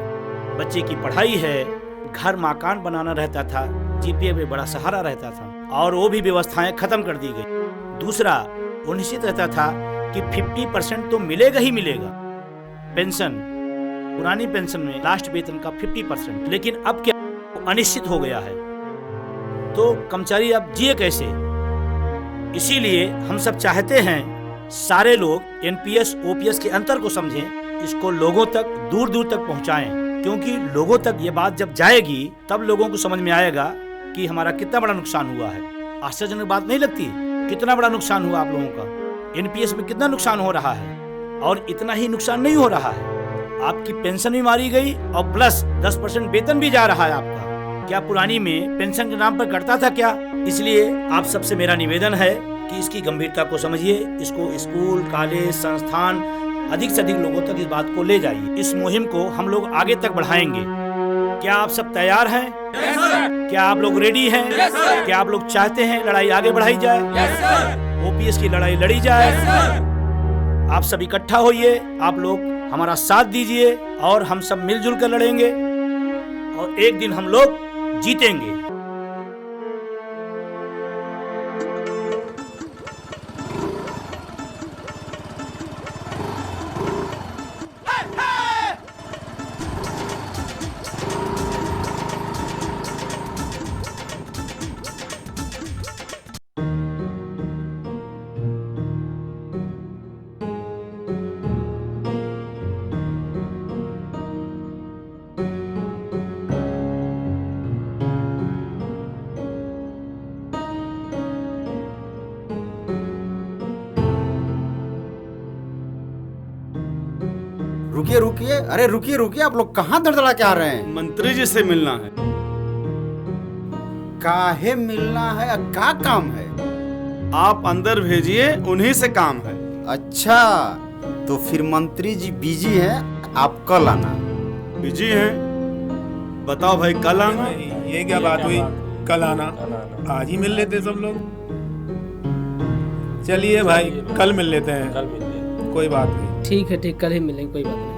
बच्चे की पढ़ाई है, घर मकान बनाना रहता था, जीपीएफ में बड़ा सहारा रहता था। और वो भी व्यवस्थाएं खत्म कर दी गई। दूसरा, वो निश्चित रहता था कि 50% तो मिलेगा ही मिलेगा पेंशन। पुरानी पेंशन में लास्ट वेतन का 50%, लेकिन अब क्या अनिश्चित हो गया है, तो कर्मचारी अब जिए कैसे? इसीलिए हम सब चाहते हैं सारे लोग एनपीएस ओपीएस के अंतर को समझें, इसको लोगों तक दूर दूर तक पहुंचाएं, क्योंकि लोगों तक ये बात जब जाएगी तब लोगों को समझ में आएगा कि हमारा कितना बड़ा नुकसान हुआ है। आश्चर्यजनक बात नहीं लगती? कितना बड़ा नुकसान हुआ आप लोगों का, एनपीएस में कितना नुकसान हो रहा है। और इतना ही नुकसान नहीं हो रहा है, आपकी पेंशन भी मारी गई और प्लस 10% वेतन भी जा रहा है आपका। क्या पुरानी में पेंशन के नाम पर कटता था क्या? इसलिए आप सबसे मेरा निवेदन है कि इसकी गंभीरता को समझिए, इसको स्कूल, कॉलेज, संस्थान अधिक से अधिक लोगों तक इस बात को ले जाइए। इस मुहिम को हम लोग आगे तक बढ़ाएंगे। क्या आप सब तैयार हैं? क्या आप लोग रेडी हैं? क्या आप लोग चाहते हैं लड़ाई आगे बढ़ाई जाए? ओपीएस की लड़ाई लड़ी जाए? आप सब इकट्ठा होइए, आप लोग हमारा साथ दीजिए और हम सब मिलजुल कर लड़ेंगे और एक दिन हम लोग जीतेंगे। रुकिए रुकिए, अरे रुकिए रुकिए, आप लोग कहाँ धड़धड़ा के आ रहे हैं? मंत्री जी से मिलना है। काहे मिलना है? क्या काम है? आप अंदर भेजिए, उन्हीं से काम है। अच्छा, तो फिर मंत्री जी बिजी हैं, आप कल आना। बिजी हैं? बताओ भाई, कल आना? ये क्या बात हुई, कल आना? आज ही मिल लेते सब लोग। चलिए भाई, कल मिल लेते हैं, कोई बात नहीं। ठीक है, ठीक, कल ही मिलेंगे, कोई बात नहीं।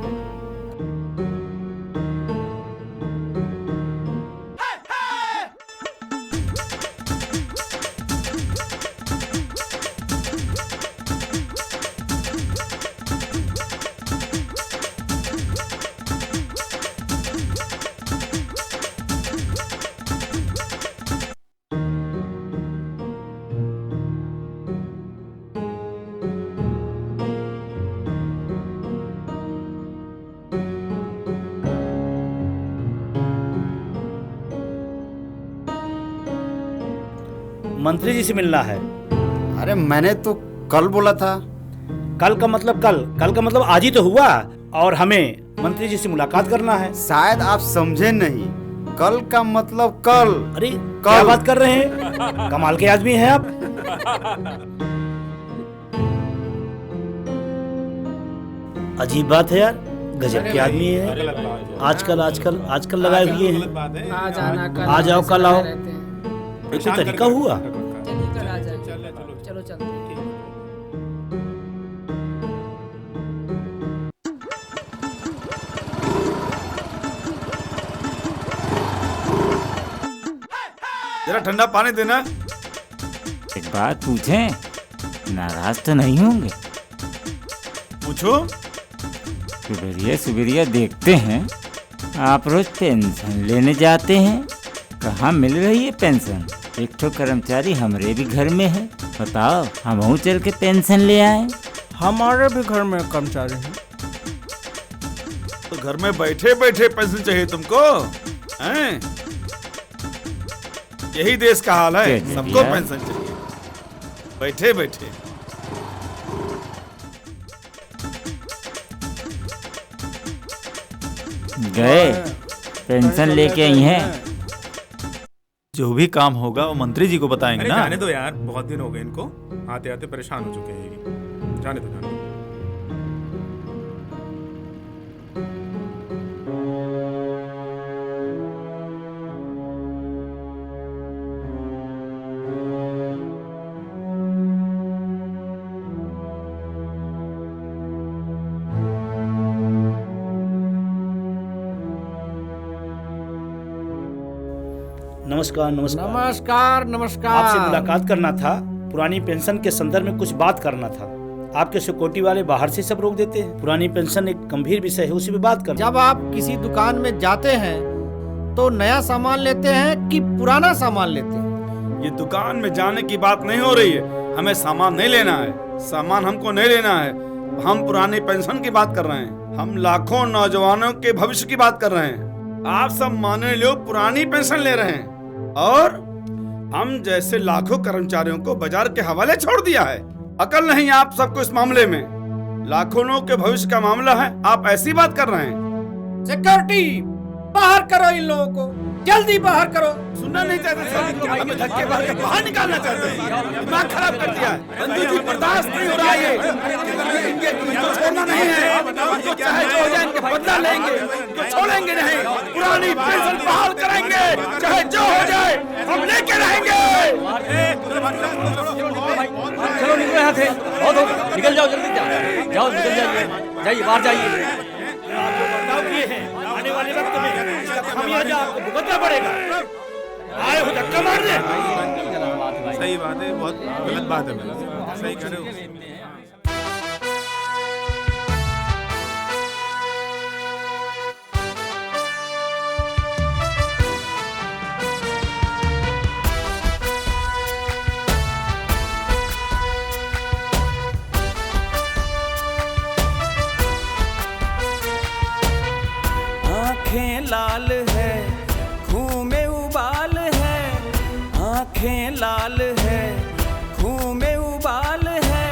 मंत्री जी से मिलना है। अरे मैंने तो कल बोला था। कल का मतलब कल का मतलब आज ही तो हुआ, और हमें मंत्री जी से मुलाकात करना है। शायद आप समझे नहीं, कल का मतलब कल। अरे क्या बात कर रहे हैं, कमाल के आदमी हैं आप। अजीब बात है यार, गजब के आदमी है। आजकल लगाए हुए हैं, आ जाओ कल आओ, ये कोई तरीका हुआ? चलो चलते हैं। जरा ठंडा पानी देना। एक बात पूछें, नाराज तो नहीं होंगे? पूछो। सुबेरिया देखते हैं आप रोज पेंशन लेने जाते हैं, कहाँ मिल रही है पेंशन? एक तो कर्मचारी हमारे भी घर में है, बताओ हम चल के पेंशन ले आए। हमारे भी घर में कर्मचारी हैं। तो घर में बैठे बैठे पेंशन चाहिए तुमको हैं? यही देश का हाल है, सबको पेंशन चाहिए बैठे बैठे। गए पेंशन लेके आई हैं। जो भी काम होगा वो मंत्री जी को बताएंगे ना। जाने दो यार, बहुत दिन हो गए इनको, आते आते परेशान हो चुके हैं। जाने दो। नमस्कार। आपसे मुलाकात करना था, पुरानी पेंशन के संदर्भ में कुछ बात करना था। आपके सिक्योरिटी वाले बाहर से सब रोक देते हैं। पुरानी पेंशन एक गंभीर विषय है, उसी पे बात करना। जब आप किसी दुकान में जाते हैं तो नया सामान लेते हैं कि पुराना सामान लेते हैं? ये दुकान में जाने की बात नहीं हो रही है, हमें सामान नहीं लेना है, सामान हमको नहीं लेना है। हम पुरानी पेंशन की बात कर रहे हैं, हम लाखों नौजवानों के भविष्य की बात कर रहे हैं। आप सब माने लोग पुरानी पेंशन ले रहे हैं और हम जैसे लाखों कर्मचारियों को बाजार के हवाले छोड़ दिया है। अकल नहीं आप सबको इस मामले में। लाखों लोगों के भविष्य का मामला है, आप ऐसी बात कर रहे हैं। सिक्योरिटी बाहर करो इन लोगों को, जल्दी बाहर करो। सुनना नहीं चाहते, हमें धक्के मार के बाहर निकालना चाहते हैं। दिमाग खराब कर दिया है, बंधु जी बर्दाश्त नहीं हो रहा है। इनको छोड़ना नहीं है, इनको चाहे जो हो जाए इनके बदला लेंगे, इनको छोड़ेंगे नहीं। पुरानी पेंशन बहाल करेंगे, चाहे जो हो जाए हम लेके रहेंगे। चलो निकलो यहाँ से, बहुत हो, निकल जाओ, जल्दी जाओ, निकल जाइए, बाहर जाइए। आने वाले वक्त में इसका खामियाजा आपको भुगतना पड़ेगा। आए हो धक्का मार दे। सही बात है, बहुत गलत बात है, सही कह रहे हो। आँखें लाल है, खून में उबाल है, आँखें लाल है, खून में उबाल है,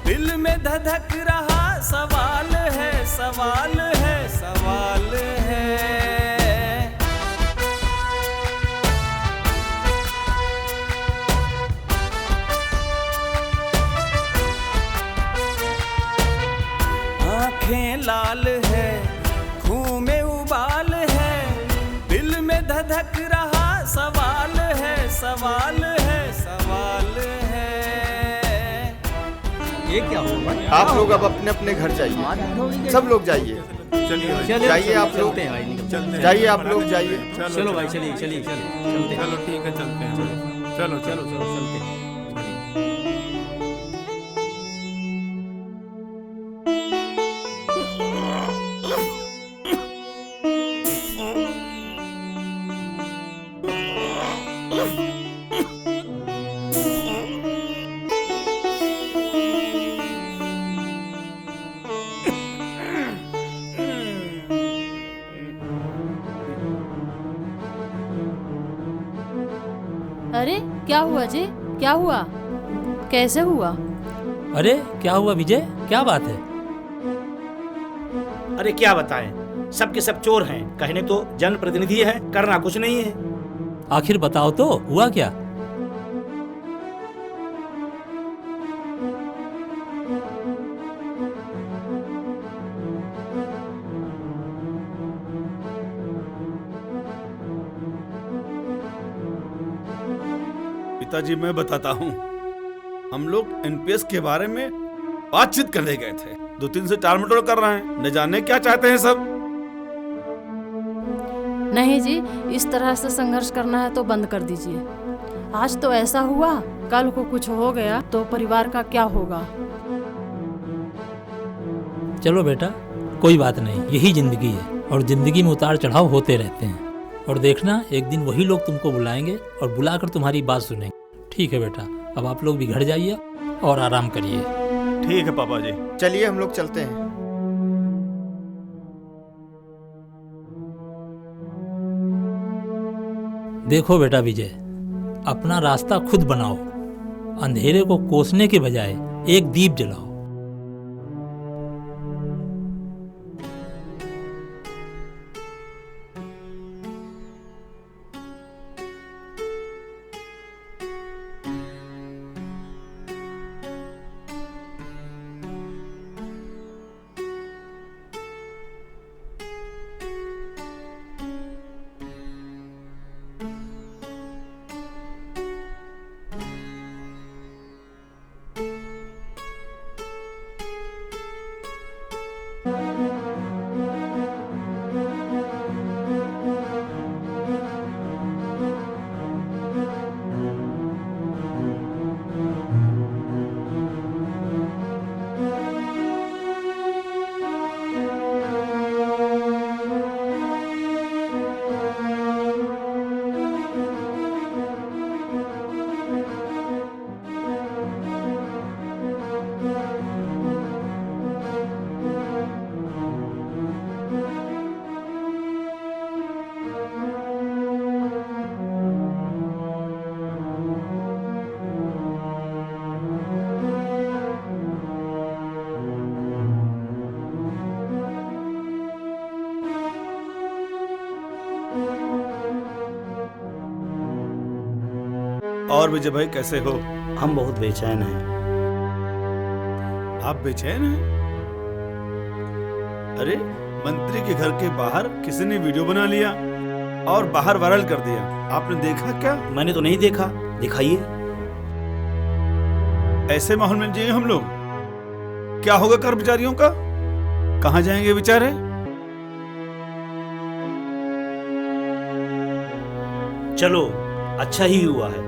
दिल में धधक रहा सवाल है, सवाल है, सवाल है। आँखें लाल है, खून में उबाल है, दिल में धधक रहा सवाल है, सवाल है, सवाल है। ये क्या हुआ? आप लोग अब अपने अपने घर जाइए, सब लोग जाइए। जाइए आप लोग, जाइए आप लोग, जाइए। चलो भाई, चलिए चलिए चलिए, चलो ठीक है, चलते हैं। चलो चलो चलो चलते हैं। अरे क्या हुआ जी, क्या हुआ, कैसे हुआ? अरे क्या हुआ विजय, क्या बात है? अरे क्या बताएं, सबके सब चोर हैं। कहने तो जनप्रतिनिधि है, करना कुछ नहीं है। आखिर बताओ तो हुआ क्या? पिताजी मैं बताता हूँ, हम लोग एनपीएस के बारे में बातचीत करने गए थे। 2-3 से 4 मटोड़ कर रहे हैं, न जाने क्या चाहते हैं सब। नहीं जी, इस तरह से संघर्ष करना है तो बंद कर दीजिए। आज तो ऐसा हुआ, कल को कुछ हो गया तो परिवार का क्या होगा? चलो बेटा, कोई बात नहीं, यही जिंदगी है और जिंदगी में उतार चढ़ाव होते रहते हैं। और देखना, एक दिन वही लोग तुमको बुलाएंगे और बुलाकर तुम्हारी बात सुनेंगे। ठीक है बेटा, अब आप लोग भी घर जाइए और आराम करिए। ठीक है पापा जी। चलिए हम लोग चलते हैं। देखो बेटा विजय, अपना रास्ता खुद बनाओ। अंधेरे को कोसने के बजाय एक दीप जलाओ। और विजय भाई कैसे हो? हम बहुत बेचैन हैं। आप बेचैन हैं? अरे मंत्री के घर के बाहर किसी ने वीडियो बना लिया और बाहर वायरल कर दिया। आपने देखा क्या? मैंने तो नहीं देखा, दिखाइए। ऐसे माहौल में जिए हम लोग, क्या होगा कर्मचारियों का? कहाँ जाएंगे बेचारे? चलो अच्छा ही हुआ है,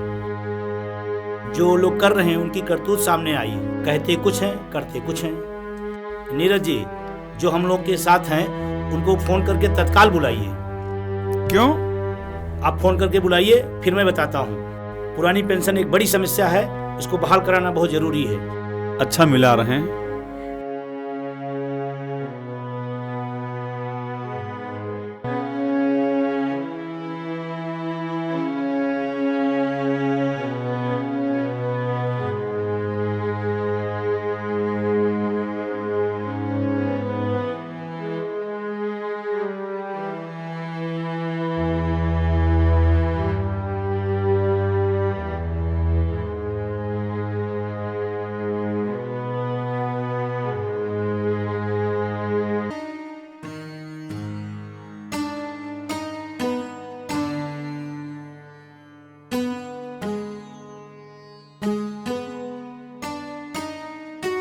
जो लोग कर रहे हैं उनकी करतूत सामने आई। कहते कुछ हैं, करते कुछ हैं। नीरज जी, जो हम लोग के साथ हैं उनको फोन करके तत्काल बुलाइए। क्यों? आप फोन करके बुलाइए, फिर मैं बताता हूँ। पुरानी पेंशन एक बड़ी समस्या है, इसको बहाल कराना बहुत जरूरी है। अच्छा मिला रहे हैं।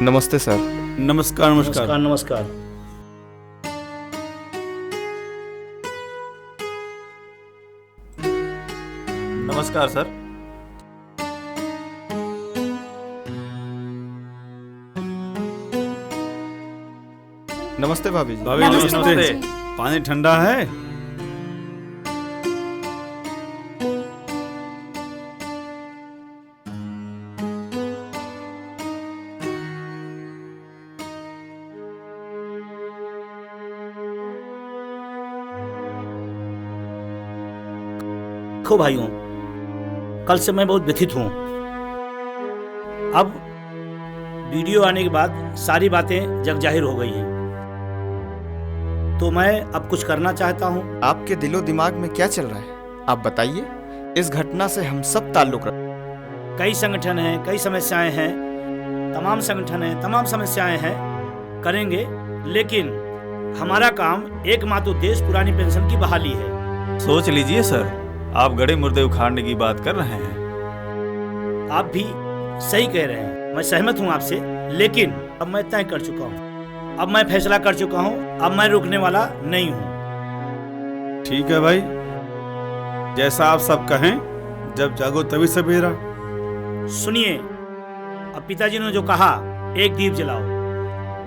नमस्ते सर। नमस्कार नमस्कार नमस्कार। नमस्कार सर। नमस्ते भाभी जी। भाभी नमस्ते। पानी ठंडा है? देखो भाइयों, कल से मैं बहुत व्यथित हूँ। अब वीडियो आने के बाद सारी बातें जग जाहिर हो गई हैं, तो मैं अब कुछ करना चाहता हूँ। आपके दिलो दिमाग में क्या चल रहा है, आप बताइए। इस घटना से हम सब ताल्लुक रखते हैं। कई संगठन हैं, कई समस्याएं हैं, तमाम संगठन हैं, तमाम समस्याएं हैं, करेंगे, लेकिन हमारा काम एकमात्र उद्देश्य पुरानी पेंशन की बहाली है। सोच लीजिए सर, आप गड़े मुर्दे उखाड़ने की बात कर रहे हैं। आप भी सही कह रहे हैं, मैं सहमत हूं आपसे, लेकिन अब मैं तय कर चुका हूं, अब मैं फैसला कर चुका हूं, अब मैं रुकने वाला नहीं हूं। ठीक है भाई, जैसा आप सब कहें, जब जागो तभी सवेरा। सुनिए, अब पिताजी ने जो कहा, एक दीप जलाओ।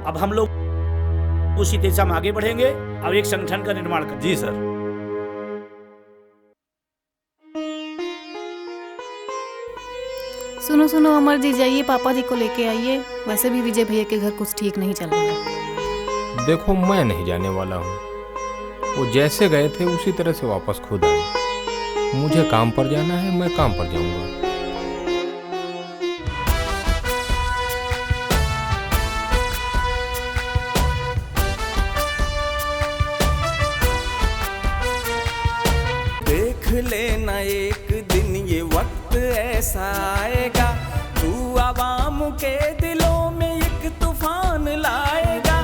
अब हम लोग उसी दिशा में आगे बढ़ेंगे और एक संगठन का निर्माण करेंगे। जी सर। सुनो सुनो अमर जी, जाइए पापा जी को लेके आइए। वैसे भी विजय भैया के घर कुछ ठीक नहीं चल रहा है। देखो, मैं नहीं जाने वाला हूँ। वो जैसे गए थे उसी तरह से वापस खुद आए। मुझे काम पर जाना है, मैं काम पर जाऊंगा। देख लेना एक दिन ये वक्त ऐसा आएगा, तू आवाम के दिलों में एक तूफान लाएगा।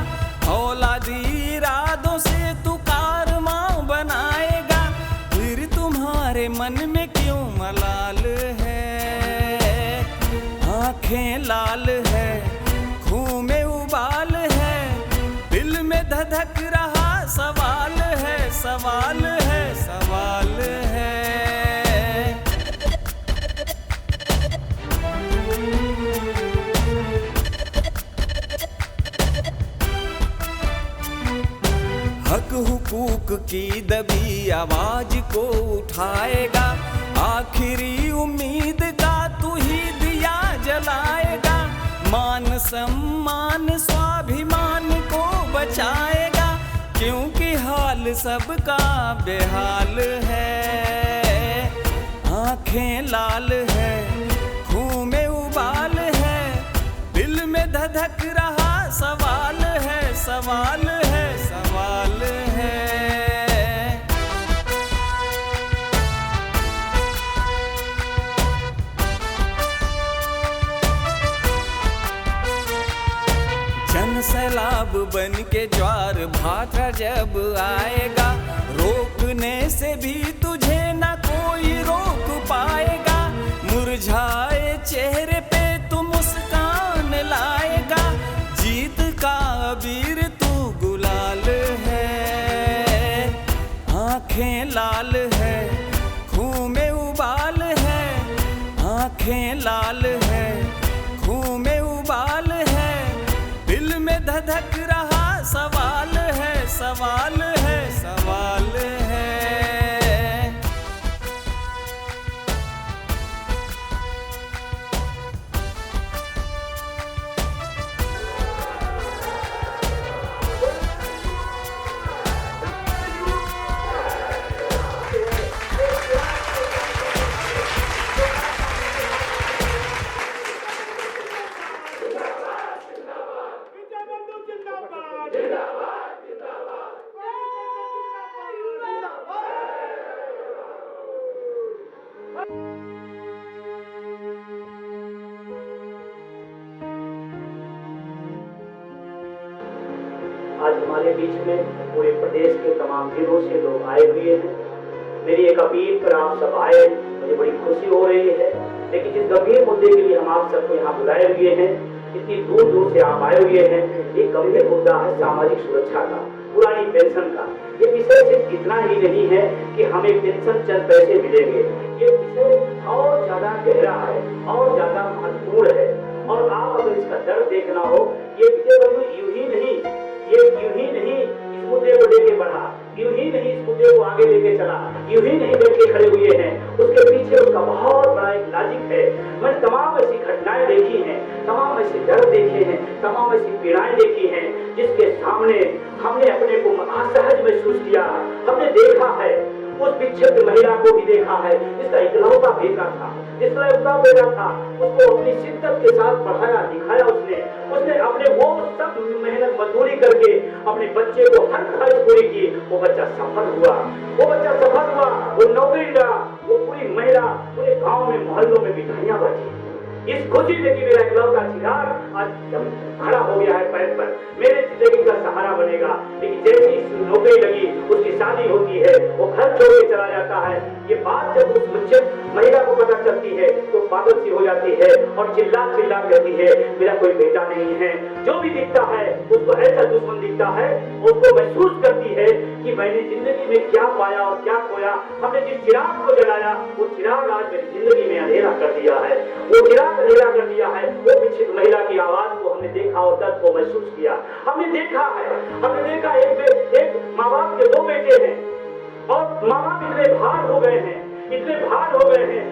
औलादी इरादों से तू कारवां बनाएगा, फिर तुम्हारे मन में क्यों मलाल है। आंखें लाल है, खून में उबाल है, दिल में धधक रहा सवाल है, सवाल है, सवाल है। हक हुकूक की दबी आवाज को उठाएगा, आखिरी उम्मीद का तू ही दिया जलाएगा। मान सम्मान स्वाभिमान को बचाएगा, क्योंकि हाल सबका बेहाल है। आंखें लाल है, खून में उबाल है, दिल में धधक रहा सवाल है, सवाल है, सवाल है। जन सैलाब बन के ज्वार भाटा जब आएगा, रोकने से भी तुझे ना कोई रोक पाएगा। मुरझाए चेहरे पे तू मुस्कान लाएगा, जीत का अबीर तू गुलाल है। आंखें लाल है, खून में उबाल है, आंखें लाल है, खून में उबाल है, दिल में धधक रहा सवाल है, सवाल है, सवाल है। आज हमारे बीच में पूरे प्रदेश के तमाम जिलों से लोग आए हुए हैं। मेरी एक अपील पर आप सब आए, मुझे बड़ी खुशी हो रही है। लेकिन जिस गंभीर मुद्दे के लिए हम आप सबको यहाँ बुलाए हुए हैं, इतनी दूर दूर से आप आए हुए हैं, एक गंभीर मुद्दा है सामाजिक सुरक्षा का, पुरानी पेंशन का। ये विषय सिर्फ इतना ही नहीं है कि हमें पेंशन चंद पैसे मिलेंगे, ये विषय और ज्यादा गहरा है और ज्यादा महत्वपूर्ण है। और आप अगर इसका दर्द देखना हो, ये विजय बंधु यूं ही नहीं इस मुद्दे को लेके बढ़ा, यूं ही नहीं इस मुद्दे को आगे लेके चला, यूं ही नहीं लेके खड़े हुए हैं। उसके पीछे उसका बहुत बड़ा एक लॉजिक है। मैंने तमाम ऐसी घटनाएं देखी हैं, तमाम ऐसे दर्द देखे हैं, तमाम ऐसी पीड़ाएं देखी हैं, जिसके सामने हमने अपने को असहज महसूस किया। हमने देखा है उस विक्षिप्त महिला को भी देखा है जिसका इकलौता बेटा था, जिसका इकलौता बेटा था, उसको अपनी शिद्दत के साथ पढ़ाया लिखाया उसने अपने वो सब मेहनत मजदूरी करके अपने बच्चे को हर ख्वाहिश पूरी की। वो बच्चा सफल हुआ, वो नौकरी लगा, वो पूरी महिला पूरे गांव में मोहल्लों में मिठाइयां बांटी। इस खुशी में कि मेरा इकलौता चिराग आज खड़ा हो गया है पैर पर, मेरे जिंदगी का सहारा बनेगा। लेकिन जैसी नौकरी लगी, उसकी शादी होती है, वो घर छोड़ के चला जाता है। ये बात जब उस बच्चे महिला को पता चलती है तो पागल सी हो जाती है और चिल्ला कहती है मेरा कोई बेटा नहीं है। जो भी दिखता है उसको ऐसा दुश्मन दिखता है, उसको महसूस करती है कि मैंने जिंदगी में क्या पाया और क्या खोया। हमने जिस चिराग को जलाया वो चिराग आज मेरी जिंदगी में अंधेरा कर दिया है, वो चिराग अंधेरा कर दिया है। वो विक्षिप्त महिला की आवाज को हमने देखा और दर्द को महसूस किया। हमने देखा एक माँ बाप के दो बेटे हैं और माँ बाप इतने भार हो गए हैं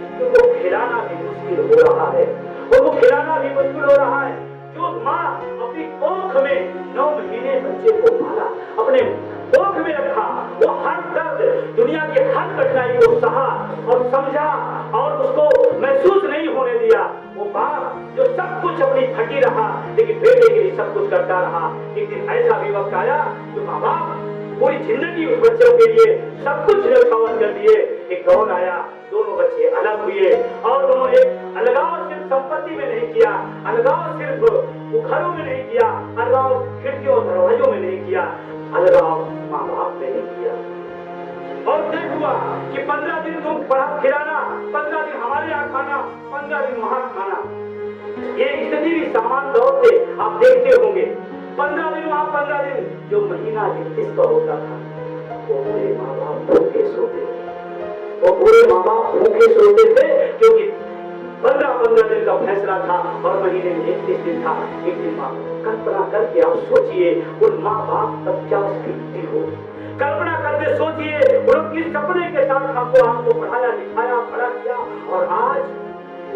कि उनको खिलाना भी मुश्किल हो रहा है, जो माँ अपनी कोख में 9 महीने बच्चे को पाला, अपने कोख में रखा, वो हर दर्द दुनिया की हर कठिनाई को सहा और समझा और उसको महसूस नहीं होने दिया। वो बाप जो सब कुछ अपनी थकी रहा लेकिन बेटे के लिए सब कुछ करता रहा। एक दिन ऐसा भी वक्त आया कि माँ बाप पूरी जिंदगी उस बच्चों के लिए सब कुछ न्यौछावर कर दिए। एक दौर आया, दोनों बच्चे अलग हुए और उन्होंने अलगाव सिर्फ संपत्ति में नहीं किया, अलगाव सिर्फ घरों में नहीं किया, अलगाव खिड़कियों दरवाजों में नहीं किया, अलगाव माँ बाप में नहीं किया। और तय हुआ कि 15 दिन तुम पढ़ा खिलाना, 15 दिन हमारे यहाँ खाना, 15 दिन वहाँ खाना। ये स्थिति भी सामान दौर से आप देखते होंगे। 15 दिन वहाँ 15 दिन, जो महीना 31 का होता था वो पूरे माँ बाप भूखे सोते थे, क्योंकि 15 दिन का फैसला था और महीने में 31 दिन था। एक दिन माँ कल्पना करके आप सोचिए उन माँ बाप तब क्या स्थिति हो। कल्पना करके सोचिए उनके सपने के साथ हमको पढ़ाया लिखाया बड़ा किया और आज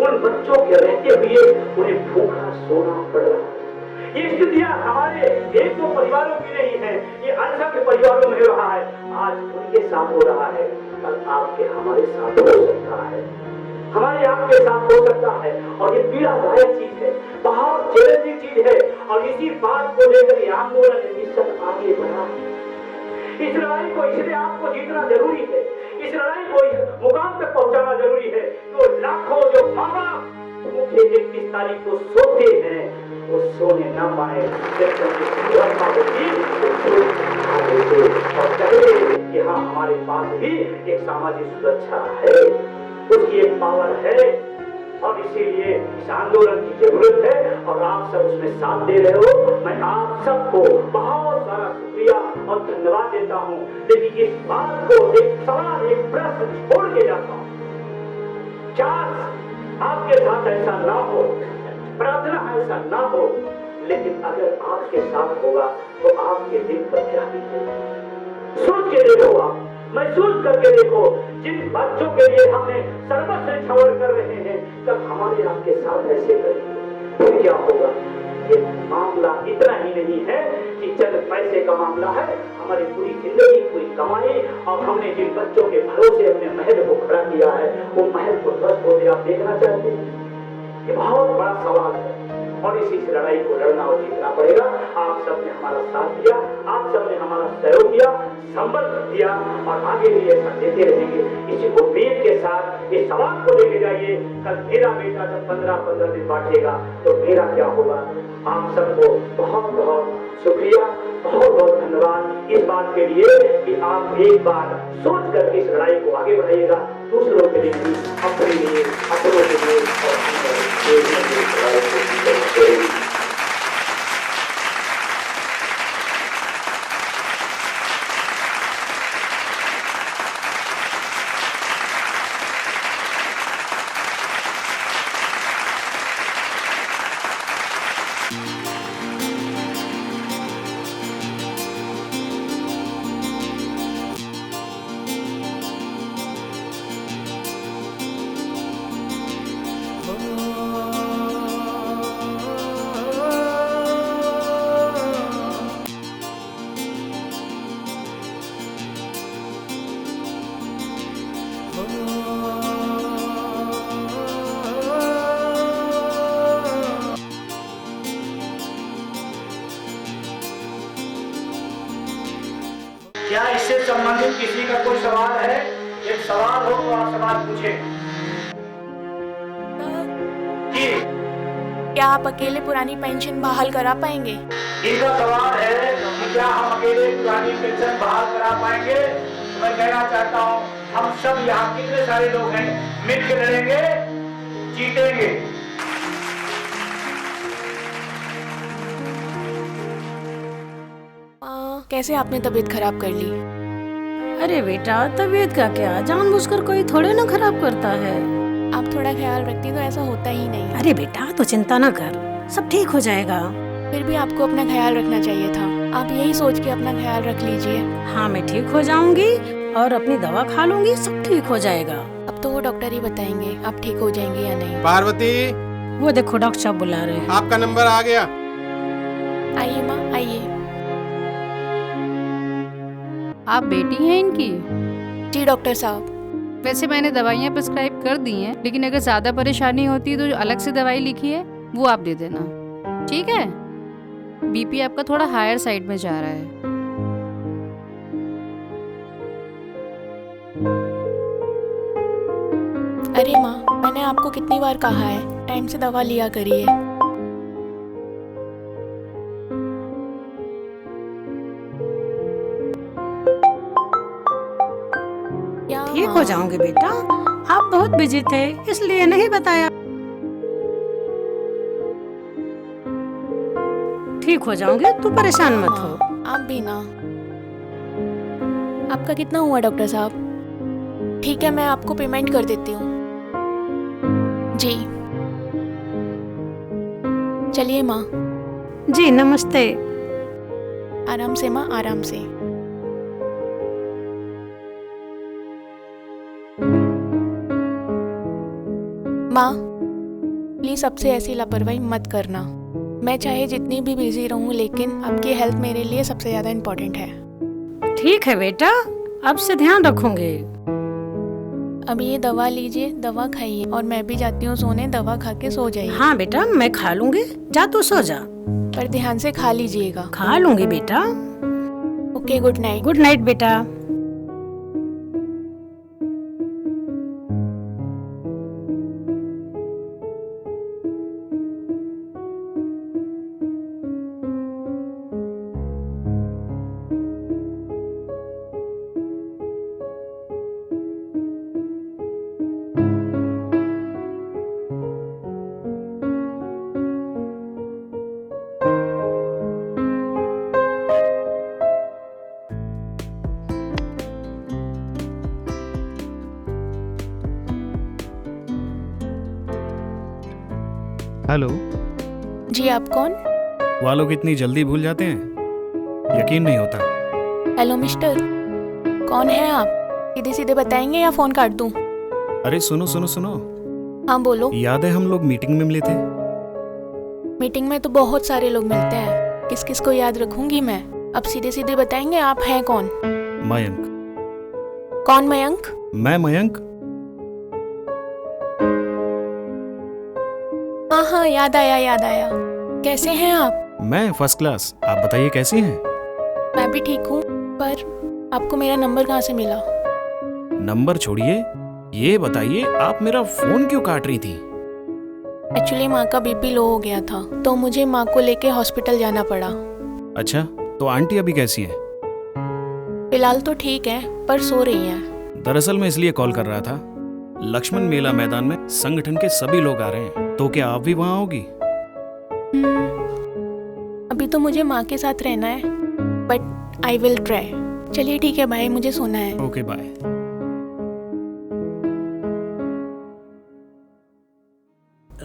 उन बच्चों के रहते हुए उन्हें भूखा सोना पड़ रहा है। ये स्थितियां हमारे एक दो परिवारों की नहीं है, ये असंख्य परिवारों में हो रहा है। आज उनके साथ हो रहा है, कल आपके हमारे साथ हो सकता है, हमारे आपके साथ हो सकता है। और ये पीड़ादायक चीज है, बहुत चैलेंजिंग चीज है। और इसी बात को लेकर ये आंदोलन निश्चित आगे बढ़ा है। इस लड़ाई को इसलिए आपको जीतना जरूरी है, इस लड़ाई को इस मुकाम तक पहुंचाना जरूरी है। तो लाखों जो माँ बाप मुझे 31 तारीख को सोते हैं वो सोने न पाए, जब तक सुरक्षा होगी और कहे कि हाँ हमारे पास भी एक सामाजिक सुरक्षा है, उसकी एक पावर है। और इसीलिए इस आंदोलन की जरूरत है और आप सब उसमें साथ दे रहे हो। मैं आप सबको बहुत सारा शुक्रिया और धन्यवाद देता हूँ। लेकिन इस बात को एक सवाल एक प्रश्न छोड़ के जाता हूँ, क्या आपके साथ ऐसा ना हो, प्रार्थना ऐसा ना हो, लेकिन अगर आपके साथ होगा तो आपके दिल पर क्या बीतेगा। सोच के देखो, आप महसूस करके देखो, जिन बच्चों के लिए हमने सर्वस्व न्यौछावर कर रहे हैं, तब हमारे आपके साथ ऐसे करेंगे तो क्या होगा। ये मामला इतना ही नहीं है कि चंद पैसे का मामला है, हमारी पूरी जिंदगी पूरी कमाई और हमने जिन बच्चों के भरोसे अपने महल को खड़ा किया है वो महल को ध्वस्त होते आप देखना चाहते हैं। ये बहुत बड़ा सवाल है और इसी लड़ाई को लड़ना और जीतना पड़ेगा। आप सबने हमारा साथ दिया, आप सबने हमारा सहयोग किया, संबल दिया और आगे भी ऐसा देते रहेंगे। इसी उम्मीद के साथ इस सवाल को लेके जाइए, कल मेरा बेटा जब 15 दिन बांटेगा तो मेरा क्या होगा। आप सबको बहुत बहुत शुक्रिया, बहुत बहुत धन्यवाद इस बात के लिए कि आप एक बार सोच कर इस लड़ाई को आगे बढ़ाइएगा, दूसरों के लिए भी, अपने लिए, अपनों के लिए और किसी का कोई सवाल है? एक सवाल हो तो आप सवाल पूछें। जी, क्या आप अकेले पुरानी पेंशन बहाल करा पाएंगे? इनका सवाल है कि क्या हम अकेले पुरानी पेंशन बहाल करा पाएंगे? तो मैं कहना चाहता हूँ, हम सब यहाँ कितने सारे लोग हैं, मिलकर लड़ेंगे, जीतेंगे। कैसे आपने तबीयत खराब कर ली? अरे बेटा, तबीयत का क्या, जानबूझकर कोई थोड़े ना खराब करता है। आप थोड़ा ख्याल रखती तो ऐसा होता ही नहीं। अरे बेटा, तो चिंता ना कर, सब ठीक हो जाएगा। फिर भी आपको अपना ख्याल रखना चाहिए था। आप यही सोच के अपना ख्याल रख लीजिए। हाँ, मैं ठीक हो जाऊंगी और अपनी दवा खा लूंगी, सब ठीक हो जाएगा। अब तो वो डॉक्टर ही बताएंगे आप ठीक हो जाएंगे या नहीं। पार्वती, वो देखो डॉक्टर साहब बुला रहे हैं। आपका नंबर आ गया। आइए माँ, आइए। आप बेटी हैं इनकी? जी डॉक्टर साहब। वैसे मैंने दवाइयाँ प्रिस्क्राइब कर दी हैं, लेकिन अगर ज़्यादा परेशानी होती है तो जो अलग से दवाई लिखी है वो आप दे देना, ठीक है? बीपी आपका थोड़ा हायर साइड में जा रहा है। अरे माँ, मैंने आपको कितनी बार कहा है टाइम से दवा लिया करिए। ठीक हो जाओगे बेटा, आप बहुत बिजी थे इसलिए नहीं बताया। ठीक हो जाओगे, तू परेशान मत हो। आप भी ना। आपका कितना हुआ डॉक्टर साहब? ठीक है, मैं आपको पेमेंट कर देती हूँ। जी चलिए माँ। जी नमस्ते। आराम से माँ, आराम से। माँ प्लीज सबसे ऐसी लापरवाही मत करना। मैं चाहे जितनी भी बिजी रहूं, लेकिन आपकी हेल्थ मेरे लिए सबसे ज्यादा इम्पोर्टेंट है। ठीक है बेटा, अब से ध्यान रखूंगे। अब ये दवा लीजिए, दवा खाइए, और मैं भी जाती हूँ सोने, दवा खा के सो जाइए। हाँ बेटा, मैं खा लूंगी, जा तू सो जा। पर ध्यान से खा लीजिएगा। खा लूंगी बेटा। Okay, good night. Good night बेटा। हेलो जी, आप कौन? वह लोग इतनी जल्दी भूल जाते हैं, यकीन नहीं होता। हेलो मिस्टर, कौन है आप? सीधे सीधे बताएंगे या फोन काट दूं? अरे सुनो सुनो सुनो। हाँ बोलो। याद है हम लोग मीटिंग में मिले थे? मीटिंग में तो बहुत सारे लोग मिलते हैं, किस किस को याद रखूंगी मैं। अब सीधे सीधे बताएंगे आप हैं कौन? मयंक। कौन मयंक? मैं मयंक। हाँ हाँ, याद आया याद आया। कैसे हैं आप? मैं फर्स्ट क्लास, आप बताइए कैसी हैं? मैं भी ठीक हूँ, पर आपको मेरा नंबर कहाँ से मिला? नंबर छोड़िए, ये बताइए आप मेरा फोन क्यों काट रही थी? एक्चुअली माँ का बीपी लो हो गया था, तो मुझे माँ को लेके हॉस्पिटल जाना पड़ा। अच्छा, तो आंटी अभी कैसी है? फिलहाल तो ठीक है, पर सो रही है। दरअसल मैं इसलिए कॉल कर रहा था, लक्ष्मण मेला मैदान में संगठन के सभी लोग आ रहे हैं, तो क्या आप भी वहाँ होगी? अभी तो मुझे माँ के साथ रहना है, बट आई विल ट्राई। चलिए ठीक है, बाय, मुझे सोना है। Okay bye.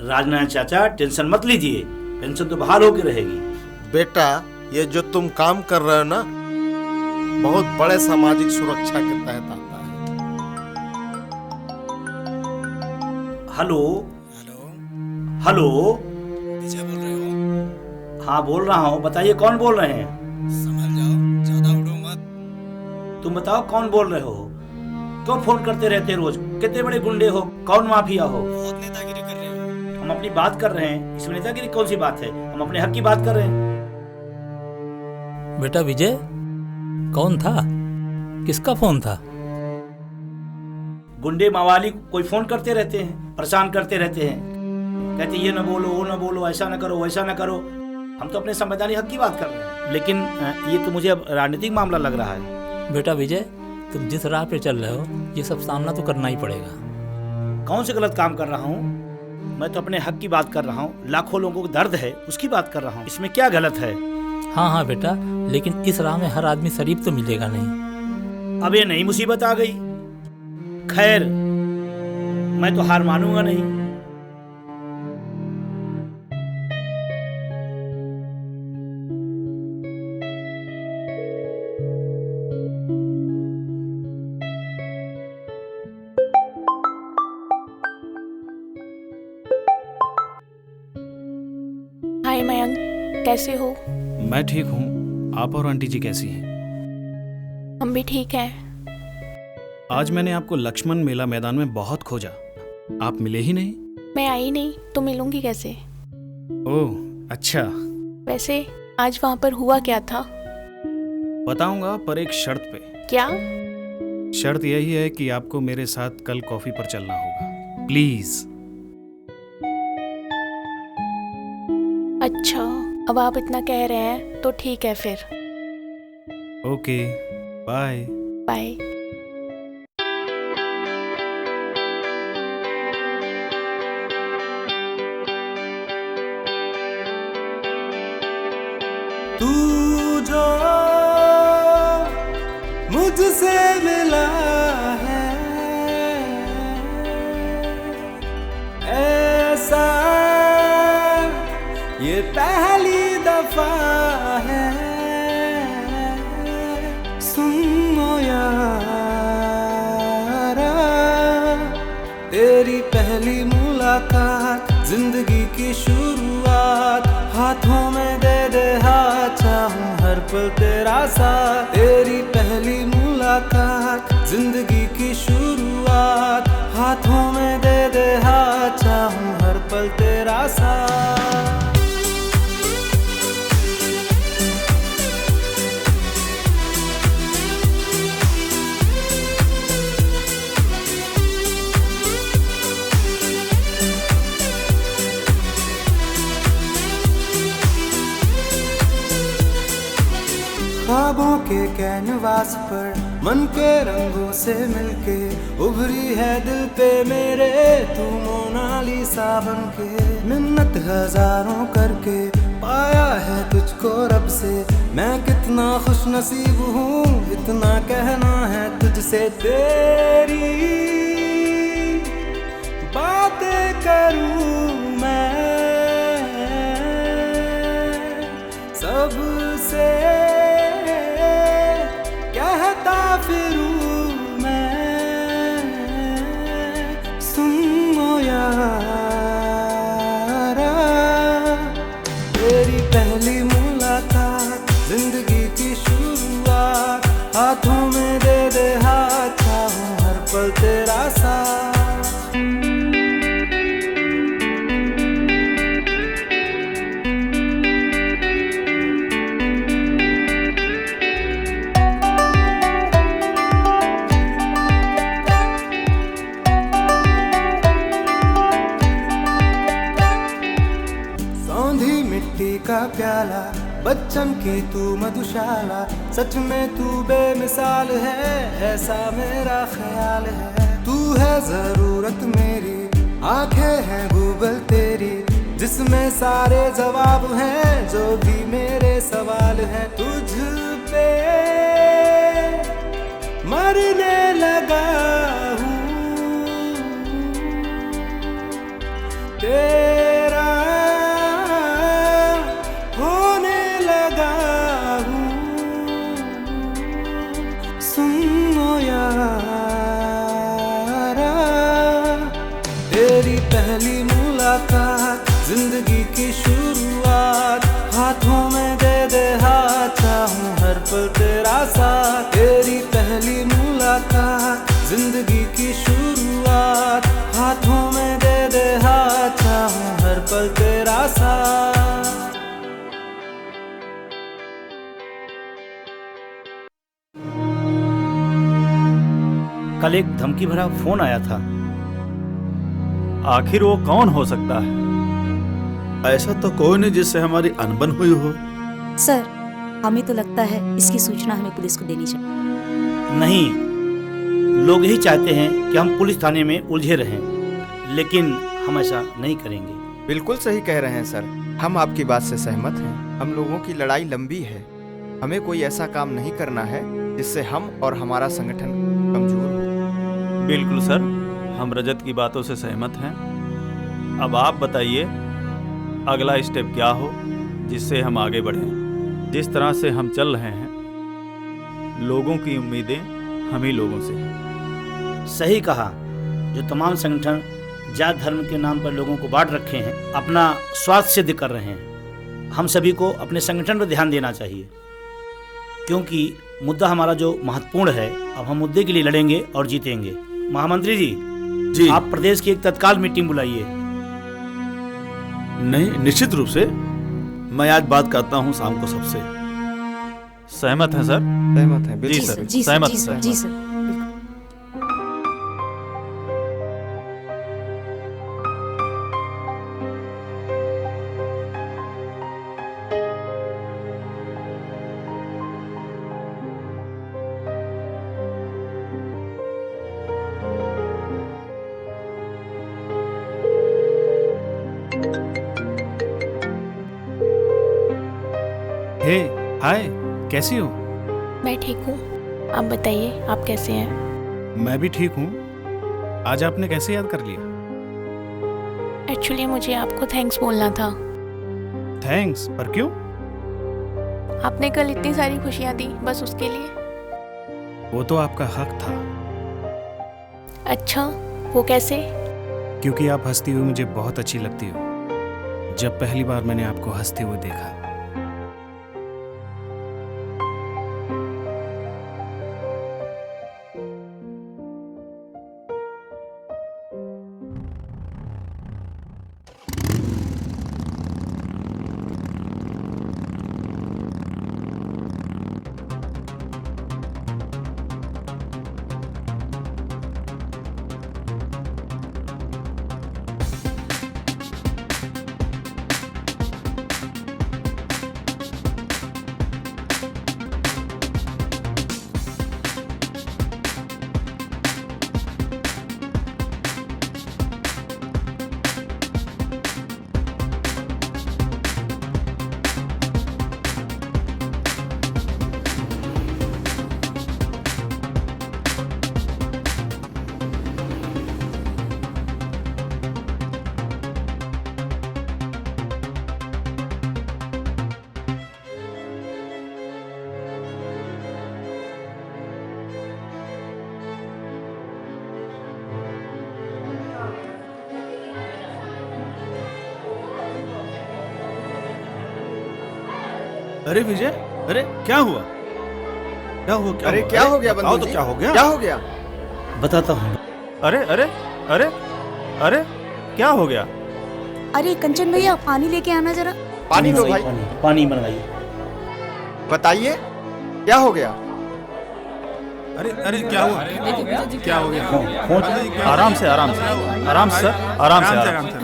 राजनारायण चाचा, टेंशन मत लीजिए, पेंशन तो बहाल होकर रहेगी। बेटा, ये जो तुम काम कर रहे हो ना, बहुत बड़े सामाजिक सुरक्षा के तहत आता है। हेलो हेलो, विजय बोल रहे हो? हाँ बोल रहा हूँ, बताइए कौन बोल रहे हैं? संभल जाओ, ज्यादा उड़ो मत। तुम बताओ कौन बोल रहे हो? क्यों फोन करते रहते रोज? कितने बड़े गुंडे हो? कौन माफिया हो? बहुत नेतागिरी कर रहे हो। हम अपनी बात कर रहे हैं, इसमें नेतागिरी कौन सी बात है? हम अपने हक की बात कर रहे हैं। बेटा विजय कौन था? किसका फोन था? गुंडे मावाली कोई फोन करते रहते हैं, परेशान करते रहते हैं, कहते ये ना बोलो, वो ना बोलो, ऐसा ना करो, वैसा ना करो। हम तो अपने संवैधानिक हक की बात कर रहे हैं, लेकिन ये तो मुझे अब राजनीतिक मामला लग रहा है। बेटा विजय, तुम जिस राह पे चल रहे हो ये सब सामना तो करना ही पड़ेगा। कौन से गलत काम कर रहा हूँ? मैं तो अपने हक की बात कर रहा हूँ। लाखों लोगों को दर्द है, उसकी बात कर रहा हूँ। इसमें क्या गलत है? हाँ हाँ बेटा, लेकिन इस राह में हर आदमी शरीफ तो मिलेगा नहीं। अब ये नई मुसीबत आ गई। खैर, मैं तो हार मानूंगा नहीं। हाय मयंक, कैसे हो? मैं ठीक हूँ। आप और आंटी जी कैसी हैं? हम भी ठीक हैं। आज मैंने आपको लक्ष्मण मेला मैदान में बहुत खोजा, आप मिले ही नहीं। मैं आई नहीं तो मिलूंगी कैसे? ओह अच्छा। वैसे आज वहाँ पर हुआ क्या था? बताऊंगा, पर एक शर्त पे। क्या? शर्त यही है कि आपको मेरे साथ कल कॉफी पर चलना होगा, प्लीज। अच्छा, अब आप इतना कह रहे हैं तो ठीक है फिर। Okay, bye. बाय। तू जो मुझसे मिला है, ऐसा ये पहली दफा है। सुनो यारा, तेरी पहली मुलाकात, जिंदगी की शुरुआत, हाथों में दे दे हाथ, चाहूं हर पल तेरा साथ। तेरी पहली मुलाकात, जिंदगी की शुरुआत, हाथों में दे दे हाथ, चाहूं हर पल तेरा साथ। ख्वाबों के कैनवास पर मन के रंगों से मिलके उभरी है दिल पे मेरे तू मोनालिसा बनके। मिन्नत हजारों करके पाया है तुझको रब से, मैं कितना खुश नसीब हूँ, इतना कहना है तुझसे। तेरी बातें करूँ मैं सबसे, कहता फिरूं मैं। सुनो यारा, तेरी पहली मुलाकात, जिंदगी की शुरुआत, हाथों में दे दे हाथ, चाहूं हर पल तेरा साथ। का प्याला, बच्चन की तू मधुशाला, सच में तू बेमिसाल है, ऐसा मेरा ख्याल है। तू है जरूरत मेरी, आंखें हैं गूगल तेरी, जिसमें सारे जवाब हैं जो भी मेरे सवाल हैं। तुझ पे मरने लगा हूँ, तेरा होने लगा हूँ। सुनो यारा, तेरी पहली मुलाकात, जिंदगी की शुरुआत, हाथों में दे दे हाथ, चाहूं हर पल तेरा साथ। तेरी पहली मुलाकात, जिंदगी की शुरुआत, हाथों में दे दे हाथ, चाहूं हर पल तेरा साथ। कल एक धमकी भरा फोन आया था। आखिर वो कौन हो सकता है? ऐसा तो कोई नहीं जिससे हमारी अनबन हुई हो। सर, हमें तो लगता है इसकी सूचना हमें पुलिस को देनी चाहिए। नहीं, लोग यही चाहते हैं कि हम पुलिस थाने में उलझे रहें, लेकिन हम ऐसा नहीं करेंगे। बिल्कुल सही कह रहे हैं सर, हम आपकी बात से सहमत हैं। हम लोगों की लड़ाई लंबी है, हमें कोई ऐसा काम नहीं करना है जिससे हम और हमारा संगठन कमजोर हो। बिल्कुल सर, हम रजत की बातों से सहमत हैं। अब आप बताइए अगला स्टेप क्या हो जिससे हम आगे बढ़ें। जिस तरह से हम चल रहे हैं, लोगों की उम्मीदें हम ही लोगों से हैं। सही कहा। जो तमाम संगठन जात धर्म के नाम पर लोगों को बांट रखे हैं, अपना स्वार्थ सिद्ध कर रहे हैं। हम सभी को अपने संगठन पर ध्यान देना चाहिए, क्योंकि मुद्दा हमारा जो महत्वपूर्ण है। अब हम मुद्दे के लिए लड़ेंगे और जीतेंगे। महामंत्री जी, आप प्रदेश की एक तत्काल मीटिंग बुलाइए। नहीं, निश्चित रूप से मैं आज बात करता हूँ शाम को सबसे। सहमत है सर? सहमत है, जी सर, सहमत है। जी सर। हे, हाय, कैसी हो? मैं ठीक हूँ, आप बताइए आप कैसे हैं? मैं भी ठीक हूँ। आज आपने कैसे याद कर लिया? एक्चुअली मुझे आपको थैंक्स बोलना था। थैंक्स? पर क्यों? आपने कल इतनी सारी खुशियाँ दी, बस उसके लिए। वो तो आपका हक था। अच्छा, वो कैसे? क्योंकि आप हंसती हुई मुझे बहुत अच्छी लगती हो। जब पहली बार मैंने आपको हंसते हुए देखा, अरे विजय, अरे क्या हुआ? क्या हुआ? अरे क्या हो गया बंधु तो जी? क्या हो गया? क्या हो गया? बताता हूँ। अरे अरे अरे अरे क्या हो गया? अरे कंचन भैया, पानी लेके आना जरा। पानी दो भाई। पानी मंगाइए। बताइए क्या हो गया? अरे अरे क्या हुआ? क्या हो गया? आराम से, आराम से, आराम से सर, आराम से, आराम से।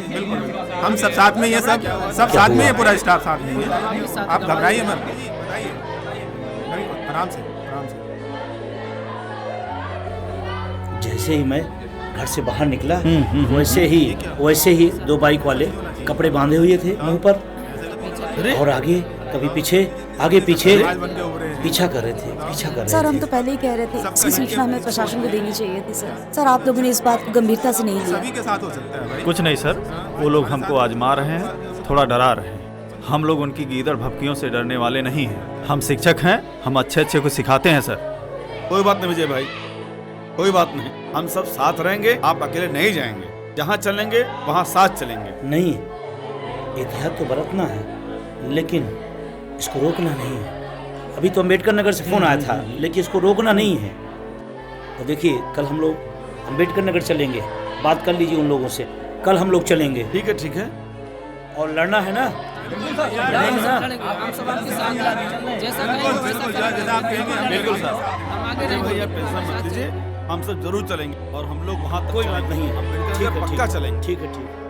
बिल्कुल, हम सब साथ में ही है, सब साथ में है, पूरा स्टाफ साथ में है। आप घबराइए मत, बताइए। आराम से, आराम से। जैसे ही मैं घर से बाहर निकला, वैसे ही दो बाइक वाले कपड़े बांधे हुए थे मुंह पर, और आगे कभी पीछे, आगे पीछे पीछा कर रहे थे। सर, हम तो पहले ही कह रहे थे इसकी सूचना हमें प्रशासन को देनी चाहिए थी। सर आप लोगों ने इस बात को गंभीरता से नहीं लिया। सभी के साथ हो सकता है भाई। कुछ नहीं सर, वो लोग हमको आजमा रहे हैं, थोड़ा डरा रहे हैं। हम लोग उनकी गीदड़ भपकियों से डरने वाले नहीं हैं। हम शिक्षक हैं, हम अच्छे अच्छे को सिखाते हैं सर। कोई बात नहीं विजय भाई, कोई बात नहीं, हम सब साथ रहेंगे। आप अकेले नहीं जाएंगे, जहाँ चलेंगे वहाँ साथ चलेंगे। नहीं, एहतियात तो बरतना है, लेकिन इसको रोकना नहीं है। अभी तो अम्बेडकर नगर से फोन आया था, लेकिन इसको रोकना नहीं है। तो देखिए, कल हम लोग अम्बेडकर नगर चलेंगे, बात कर लीजिए उन लोगों से। कल हम लोग चलेंगे। ठीक है, ठीक है। और लड़ना है ना? बिल्कुल सर। भैया पेंशन मत दीजिए, हम सब जरूर चलेंगे और हम लोग वहाँ तक कोई बात नहीं, हम मिलकर ठीक है, पक्का चलेंगे। ठीक है, ठीक है।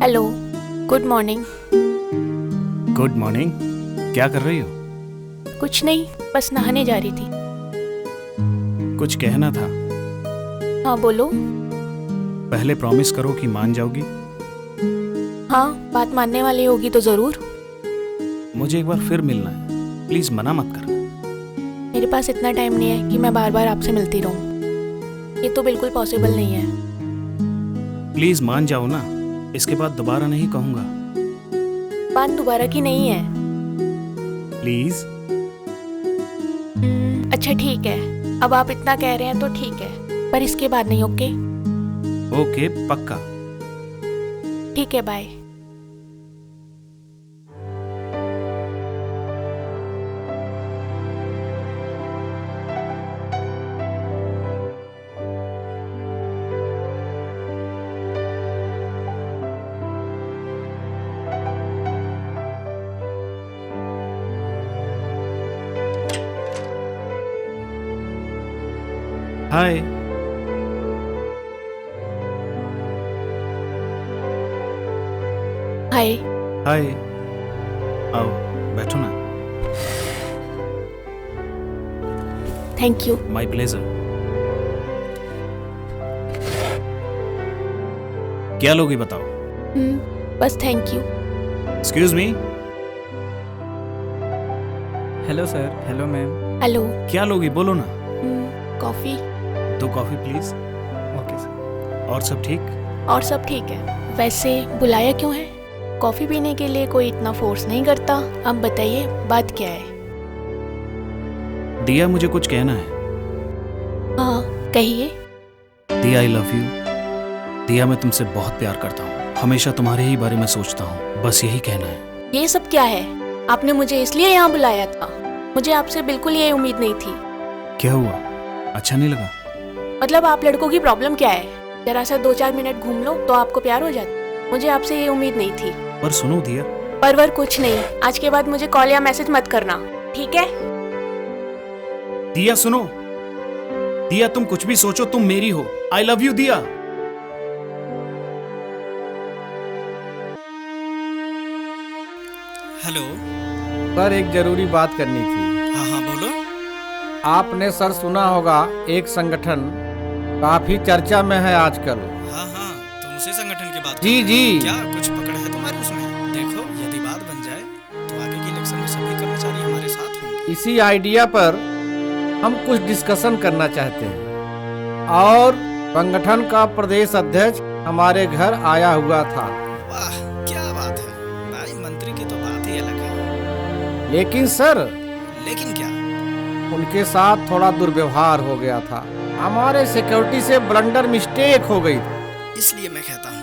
Hello, good morning. Good morning. क्या कर रही हो? कुछ नहीं, बस नहाने जा रही थी। कुछ कहना था। हाँ बोलो। पहले प्रॉमिस करो कि मान जाओगी। हाँ, बात मानने वाली होगी तो जरूर। मुझे एक बार फिर मिलना है, प्लीज मना मत करना। मेरे पास इतना टाइम नहीं है कि मैं बार बार आपसे मिलती रहूं। ये तो बिल्कुल पॉसिबल नहीं है। प्लीज मान जाओ ना, इसके बाद दोबारा नहीं कहूंगा। बात दोबारा की नहीं है। प्लीज। अच्छा ठीक है, अब आप इतना कह रहे हैं तो ठीक है, पर इसके बाद नहीं। ओके? ओके, पक्का। ठीक है, बाय। हाय। हाय। हाय। आओ बैठो ना। Thank you. My pleasure. क्या लोगी बताओ? बस thank you. Excuse me. Hello sir. Hello ma'am. Hello. क्या लोगी बोलो ना। Coffee. 2 coffee please. Okay sir. और सब ठीक? और सब ठीक है। वैसे बुलाया क्यों है? कॉफी पीने के लिए कोई इतना फोर्स नहीं करता। अब बताइए बात क्या है? दिया, मुझे कुछ कहना है। हाँ कहिए। दिया, आई लव यू। दिया, मैं तुमसे बहुत प्यार करता हूँ, हमेशा तुम्हारे ही बारे में सोचता हूँ, बस यही कहना है। ये सब क्या है? आपने मुझे इसलिए यहाँ बुलाया था? मुझे आपसे बिल्कुल ये उम्मीद नहीं थी। क्या हुआ, अच्छा नहीं लगा? मतलब आप लड़कों की प्रॉब्लम क्या है? जरा सा 2-4 मिनट घूम लो तो आपको प्यार हो जाता। मुझे आपसे ये उम्मीद नहीं थी। पर सुनो दिया। पर कुछ नहीं, आज के बाद मुझे कॉल या मैसेज मत करना, ठीक है? दिया सुनो। दिया, तुम कुछ भी सोचो, तुम मेरी हो। आई लव यू दिया। हेलो सर, एक जरूरी बात करनी थी। हाँ हाँ बोलो। आपने सर सुना होगा, एक संगठन काफी चर्चा में है आजकल। हाँ हाँ, तुम उसी संगठन की बात जी जी। क्या कुछ पकड़ है तुम्हारी उसमें? देखो, यदि बात बन जाए तो आगे के इलेक्शन में सभी कर्मचारी हमारे साथ होंगे। इसी आइडिया पर हम कुछ डिस्कशन करना चाहते हैं और संगठन का प्रदेश अध्यक्ष हमारे घर आया हुआ था। वाह क्या बात है भाई, मंत्री की तो बात ही अलग है। लेकिन सर। लेकिन क्या? उनके साथ थोड़ा दुर्व्यवहार हो गया था। हमारे सिक्योरिटी से ब्लंडर मिस्टेक हो गई। इसलिए मैं कहता हूँ,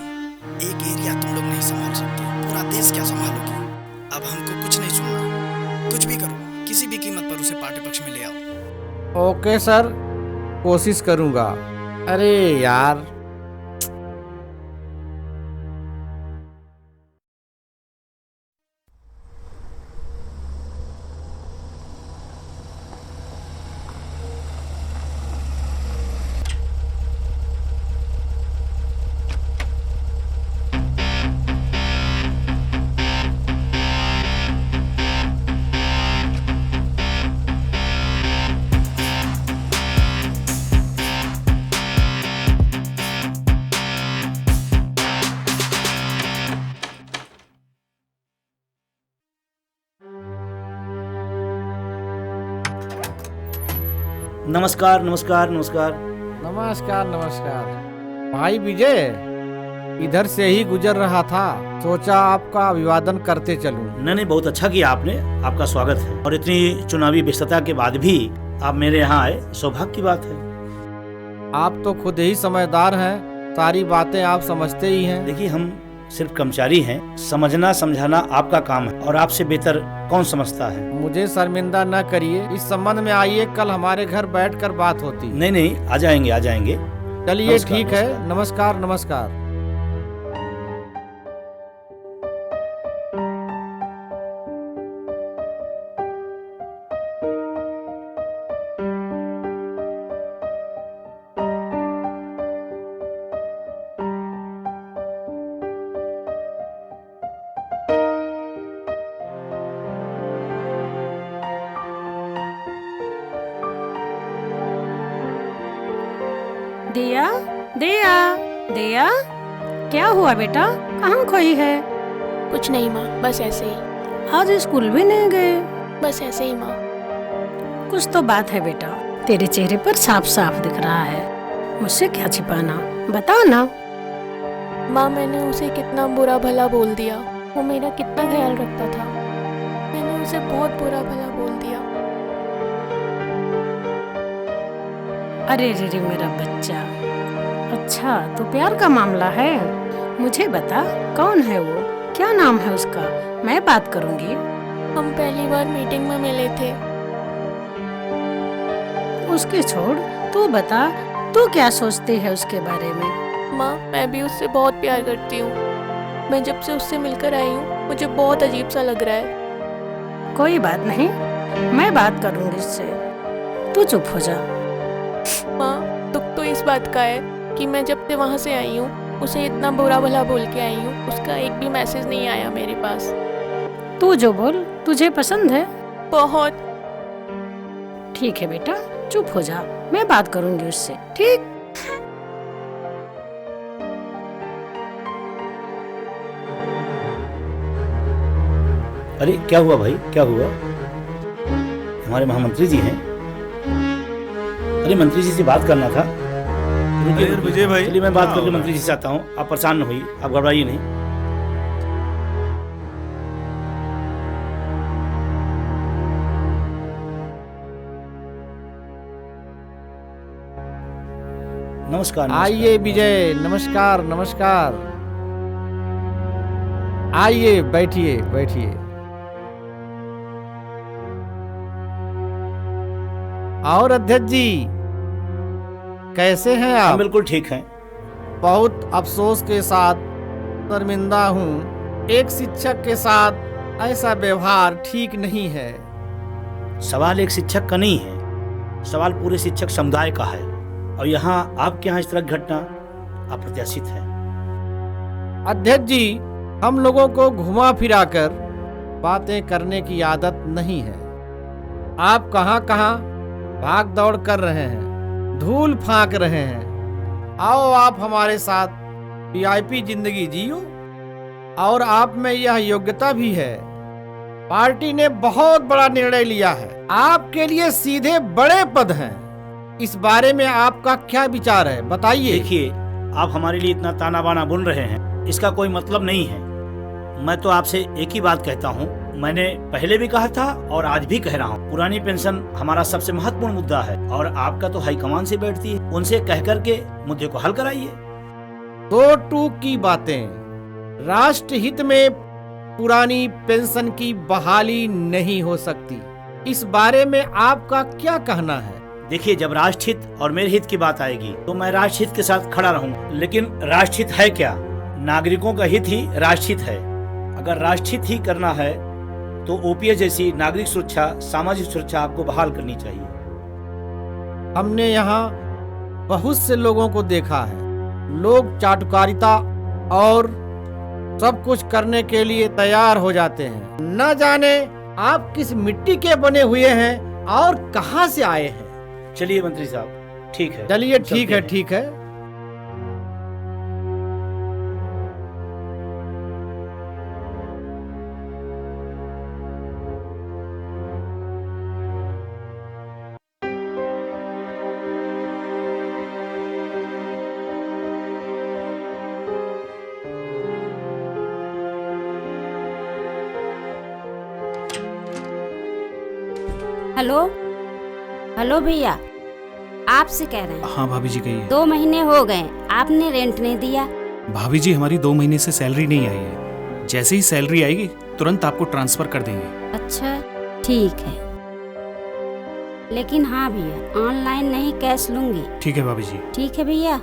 एक एरिया तुम लोग नहीं संभाल सकते, पूरा देश क्या संभालोगे? अब हमको कुछ नहीं सुनना, कुछ भी करो, किसी भी कीमत पर उसे पार्टी पक्ष में ले आओ। ओके सर, कोशिश करूंगा। अरे यार। नमस्कार नमस्कार नमस्कार। नमस्कार नमस्कार। भाई विजय, इधर से ही गुजर रहा था, सोचा आपका अभिवादन करते चलूं। नहीं, बहुत अच्छा किया आपने, आपका स्वागत है। और इतनी चुनावी व्यस्तता के बाद भी आप मेरे यहाँ आए, सौभाग्य की बात है। आप तो खुद ही समझदार हैं, सारी बातें आप समझते ही हैं। देखिए हम सिर्फ कर्मचारी हैं, समझना समझाना आपका काम है और आपसे बेहतर कौन समझता है। मुझे शर्मिंदा न करिए, इस संबंध में आइए, कल हमारे घर बैठकर बात होती। नहीं नहीं, आ जाएंगे आ जाएंगे। चलिए ठीक है, नमस्कार नमस्कार। दिया दिया दिया, क्या हुआ बेटा, कहाँ खोई है? कुछ नहीं माँ, बस ऐसे ही। आज स्कूल भी नहीं गए? बस ऐसे ही माँ। कुछ तो बात है बेटा, तेरे चेहरे पर साफ साफ दिख रहा है। मुझसे क्या छिपाना, बता ना। माँ मैंने उसे कितना बुरा भला बोल दिया, वो मेरा कितना ख्याल रखता था, मैंने उसे बहुत बुरा भला बोल दिया। अरे रे रे मेरा बच्चा, अच्छा तो प्यार का मामला है। मुझे बता कौन है वो, क्या नाम है उसका, मैं बात करूंगी। हम पहली बार मीटिंग में मिले थे। उसके छोड़, तू बता तू क्या सोचती है उसके बारे में? माँ मैं भी उससे बहुत प्यार करती हूँ, मैं जब से उससे मिलकर आई हूँ मुझे बहुत अजीब सा लग रहा है। कोई बात नहीं, मैं बात करूंगी उससे, तू चुप हो जा। माँ दुख तो इस बात का है कि मैं जब से वहाँ से आई हूँ उसे इतना बुरा भला बोल के आई हूँ, उसका एक भी मैसेज नहीं आया मेरे पास। तू जो बोल, तुझे पसंद है? बहुत। ठीक है बेटा, चुप हो जा, मैं बात करूंगी उससे, ठीक? अरे क्या हुआ भाई, क्या हुआ? हमारे महामंत्री जी हैं। अरे मंत्री जी से बात करना था। विजय भाई, चलिए मैं बात करके मंत्री जी से आता हूँ, आप परेशान न होइए, आप घबराइए नहीं। नमस्कार। आइए विजय, नमस्कार नमस्कार। आइए बैठिए बैठिए। और अध्यक्ष जी कैसे हैं आप? बिल्कुल ठीक हैं। बहुत अफसोस के साथ शर्मिंदा हूँ, एक शिक्षक के साथ ऐसा व्यवहार ठीक नहीं है। सवाल एक शिक्षक का नहीं है, सवाल पूरे शिक्षक समुदाय का है, और यहाँ आपके यहाँ इस तरह की घटना अप्रत्याशित है। अध्यक्ष जी, हम लोगों को घुमा फिरा कर बातें करने की आदत नहीं है। आप कहाँ कहाँ भाग दौड़ कर रहे हैं, धूल फांक रहे हैं। आओ आप हमारे साथ वीआईपी जिंदगी जियो, और आप में यह योग्यता भी है। पार्टी ने बहुत बड़ा निर्णय लिया है, आपके लिए सीधे बड़े पद हैं। इस बारे में आपका क्या विचार है, बताइए। देखिए, आप हमारे लिए इतना ताना बाना बुन रहे हैं, इसका कोई मतलब नहीं है। मैं तो आपसे एक ही बात कहता हूँ, मैंने पहले भी कहा था और आज भी कह रहा हूँ, पुरानी पेंशन हमारा सबसे महत्वपूर्ण मुद्दा है, और आपका तो हाईकमान से बैठती है, उनसे कह करके मुद्दे को हल कराइए। दो टूक की बातें, राष्ट्र हित में पुरानी पेंशन की बहाली नहीं हो सकती, इस बारे में आपका क्या कहना है? देखिए, जब राष्ट्र हित और मेरे हित की बात आएगी तो मैं राष्ट्र हित के साथ खड़ा रहूंगा, लेकिन राष्ट्र हित है क्या? नागरिकों का हित ही राष्ट्र हित है। अगर राष्ट्र हित ही करना है तो ओपीएस जैसी नागरिक सुरक्षा, सामाजिक सुरक्षा आपको बहाल करनी चाहिए। हमने यहाँ बहुत से लोगों को देखा है, लोग चाटुकारिता और सब कुछ करने के लिए तैयार हो जाते हैं। न जाने आप किस मिट्टी के बने हुए हैं और कहां से आए हैं। चलिए मंत्री साहब, ठीक है। चलिए ठीक है, ठीक है। हेलो हेलो भैया, आपसे कह रहे हैं। हाँ भाभी जी कहिए। 2 महीने हो गए, आपने रेंट नहीं दिया। भाभी जी हमारी 2 महीने से सैलरी नहीं आई है। जैसे ही सैलरी आएगी तुरंत आपको ट्रांसफर कर देंगे। अच्छा ठीक है, लेकिन हाँ भैया ऑनलाइन नहीं कैश लूंगी। ठीक है भाभी जी। ठीक है भैया।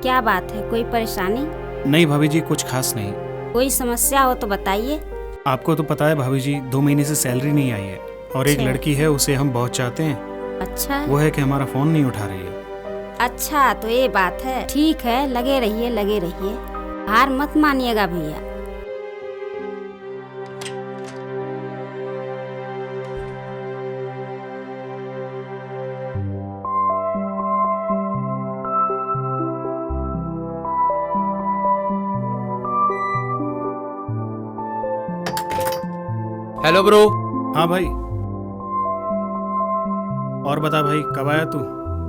क्या बात है, कोई परेशानी? नहीं भाभी जी कुछ खास नहीं। कोई समस्या हो तो बताइए। आपको तो पता है भाभी जी 2 महीने से सैलरी नहीं आई है और एक अच्छा। लड़की है, उसे हम बहुत चाहते हैं। अच्छा वो है कि हमारा फोन नहीं उठा रही है। अच्छा तो ये बात है। ठीक है, लगे रहिए लगे रहिए, हार मत मानिएगा भैया। Hello bro. हाँ भाई। और बता भाई कब आया तू?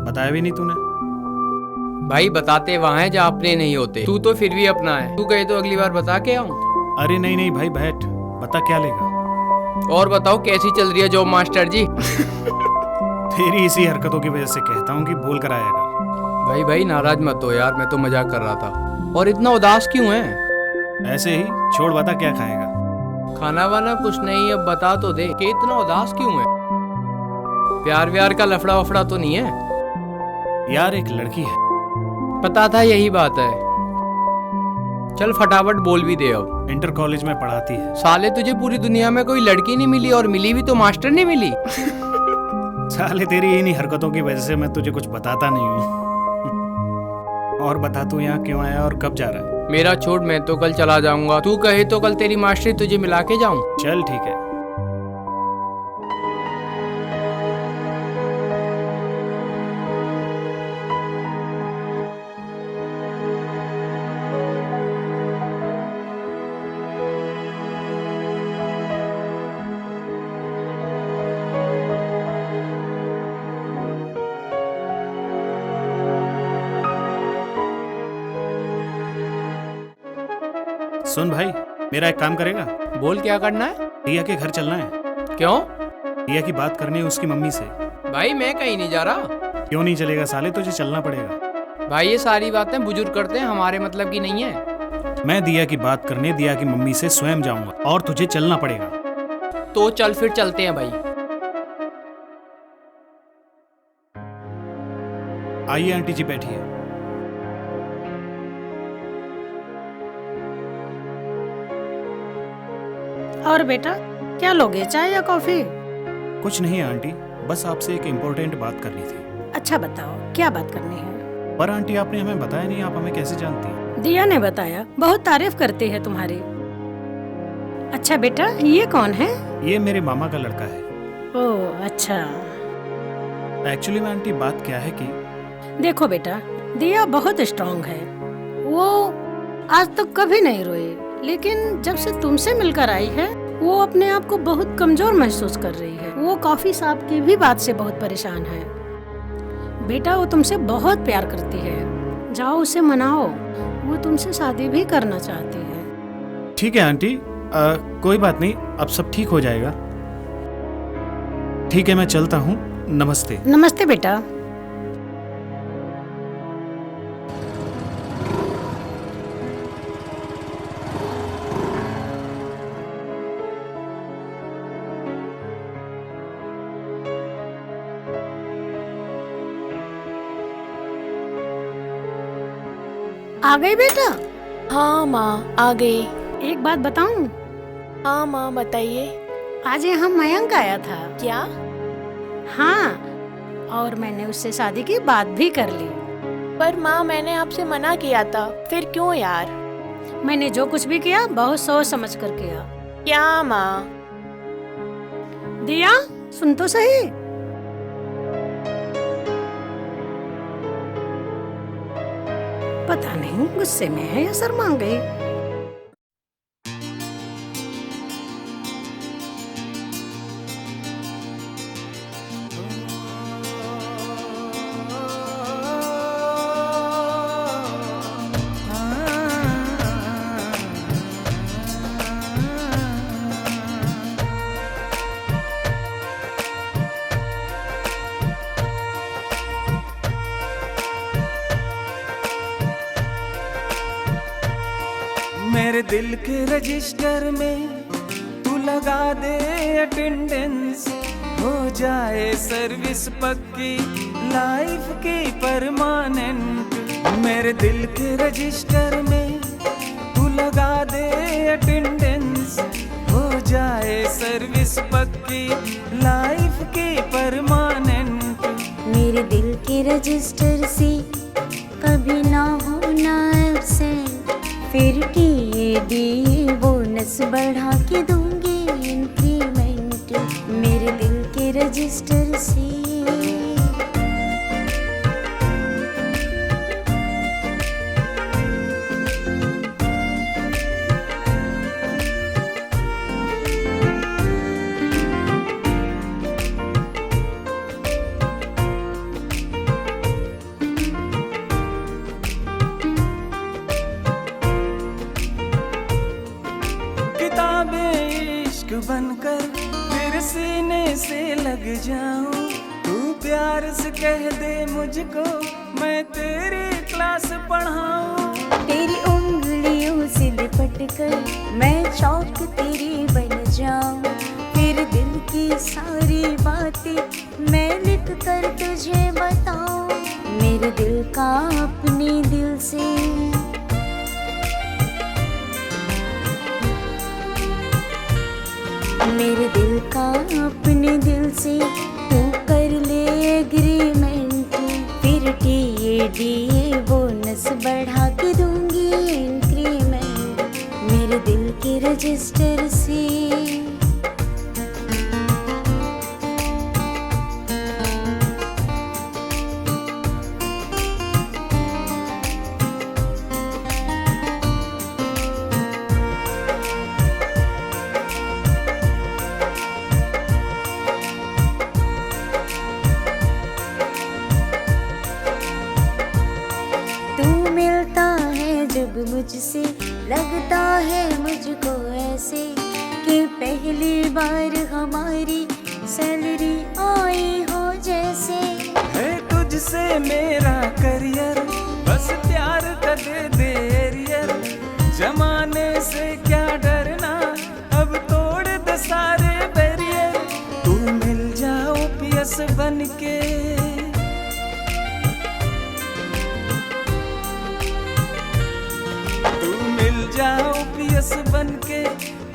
बताया भी नहीं तूने। भाई बताते वहाँ है जहाँ अपने नहीं होते। तू तो फिर भी अपना है। तू कहे तो अगली बार बता के आऊँ। अरे नहीं नहीं भाई बैठ, बता क्या लेगा। और बताओ कैसी चल रही है जॉब मास्टर जी? तेरी इसी हरकतों की वजह से कहता हूँ कि बोल कर आया कर। भाई भाई नाराज मत हो यार, मैं तो मजाक कर रहा था। और इतना उदास क्यों है? ऐसे ही छोड़, बता क्या खाएगा। खाना वाना कुछ नहीं, अब बता तो दे कि इतना उदास क्यों है? प्यार व्यार का लफड़ा वफड़ा तो नहीं है? यार एक लड़की है। पता था यही बात है। चल फटाफट बोल भी दे अब। इंटर कॉलेज में पढ़ाती है। साले तुझे पूरी दुनिया में कोई लड़की नहीं मिली और मिली भी तो मास्टर नहीं मिली। साले तेरी इन्हीं हरकतों की वजह से मैं तुझे कुछ बताता नहीं हूँ। और बता तू यहाँ क्यों आया और कब जा रहा है? मेरा छोड़, मैं तो कल चला जाऊंगा। तू कहे तो कल तेरी मास्टरी तुझे मिला के जाऊं। चल ठीक है। सुन भाई, मेरा एक काम करेगा? बोल क्या करना है? दिया के घर चलना है। क्यों? दिया की बात करनी है उसकी मम्मी से। भाई मैं कहीं नहीं जा रहा। क्यों नहीं चलेगा साले, तुझे चलना पड़ेगा। भाई ये सारी बातें बुजुर्ग करते हैं, हमारे मतलब की नहीं है। मैं दिया की बात करने दिया की मम्मी से स्वयं जाऊंगा और तुझे चलना पड़ेगा। तो चल फिर चलते हैं भाई। आइए आंटी जी बैठिए। और बेटा क्या लोगे, चाय या कॉफी? कुछ नहीं आंटी, बस आपसे एक इम्पोर्टेंट बात करनी थी। अच्छा बताओ क्या बात करनी है? पर आंटी आपने हमें बताया नहीं, आप हमें कैसे जानती हैं? दिया ने बताया, बहुत तारीफ करती है तुम्हारी। अच्छा बेटा ये कौन है? ये मेरे मामा का लड़का है। ओह अच्छा। एक्चुअली में आंटी बात क्या है कि देखो बेटा, दिया बहुत स्ट्रांग है। वो आज तक कभी नहीं रोई, लेकिन जब से तुमसे मिलकर आई है वो अपने आप को बहुत कमजोर महसूस कर रही है। वो कॉफी साहब की भी बात से बहुत परेशान है। बेटा वो तुमसे बहुत प्यार करती है, जाओ उसे मनाओ, वो तुमसे शादी भी करना चाहती है। ठीक है आंटी, कोई बात नहीं, अब सब ठीक हो जाएगा। ठीक है मैं चलता हूँ, नमस्ते। नमस्ते बेटा। आ गई बेटा? हाँ माँ आ गई। एक बात बताऊं? हाँ माँ बताइए। आज यहाँ मयंक आया था। क्या? हाँ, और मैंने उससे शादी की बात भी कर ली। पर माँ मैंने आपसे मना किया था, फिर क्यों यार? मैंने जो कुछ भी किया बहुत सोच समझ कर किया। क्या माँ? दिया सुन तो सही। पता नहीं गुस्से में है या शर्मा गई। मेरे दिल के रजिस्टर में तू लगा दे अटेंडेंस, हो जाए सर्विस पक्की लाइफ की परमानेंट। मेरे दिल के रजिस्टर में तू लगा दे अटेंडेंस, हो जाए सर्विस पक्की लाइफ की परमानेंट। मेरे दिल के रजिस्टर से कभी ना होना एब्सेंट, फिर टीएडी बोनस बढ़ा के दूंगी इंक्रीमेंट। मेरे दिल के रजिस्टर से बनकर तेरे सीने से लग जाऊं, तू प्यार से कह दे मुझको मैं तेरी क्लास पढ़ाऊं। तेरी उंगलियों से लिपट कर मैं चौक तेरी बन जाऊं, फिर दिल की सारी बातें मैं लिख कर तुझे बताऊं। मेरे दिल का अपने दिल से मेरे दिल का अपने दिल से तू कर ले एग्रीमेंट, फिर टीएडी बोनस बढ़ा के दूंगी इंक्रीमेंट। मेरे दिल के रजिस्टर से मुझसे लगता है मुझको ऐसे कि पहली बार हमारी सैलरी आई हो जैसे। है तुझसे मेरा करियर, बस प्यार का दे दे एरियर। जमाने से क्या डरना, अब तोड़ दे सारे बैरियर। तू मिल जाओ पीएस बनके, जाओ पीएस बनके,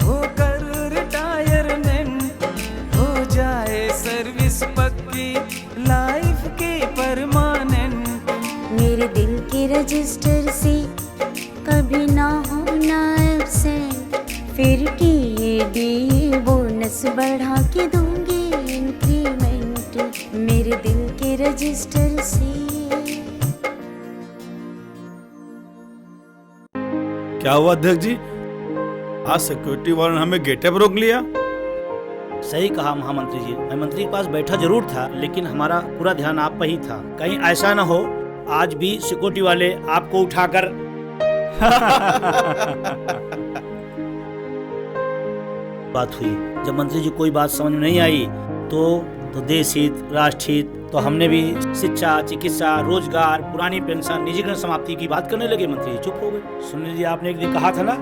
होकर रिटायरमेंट, हो जाए सर्विस पक्की लाइफ की परमानेंट। मेरे दिल के रजिस्टर से कभी ना होना एब्सेंट, फिर टीएडी बोनस बढ़ा के दूंगी इंक्रीमेंट। मेरे दिल के रजिस्टर से क्या हुआ अध्यक्ष जी, आज सिक्योरिटी वालों ने हमें गेट पर रोक लिया? सही कहा महामंत्री जी, मैं मंत्री के पास बैठा जरूर था, लेकिन हमारा पूरा ध्यान आप पर ही था। कहीं ऐसा न हो आज भी सिक्योरिटी वाले आपको उठाकर बात हुई। जब मंत्री जी कोई बात समझ में नहीं आई तो देश हित, राष्ट्र हित, तो हमने भी शिक्षा, चिकित्सा, रोजगार, पुरानी पेंशन, निजीकरण समाप्ति की बात करने लगे। मंत्री जी चुप हो गए। सुनील जी, आपने एक दिन कहा था ना,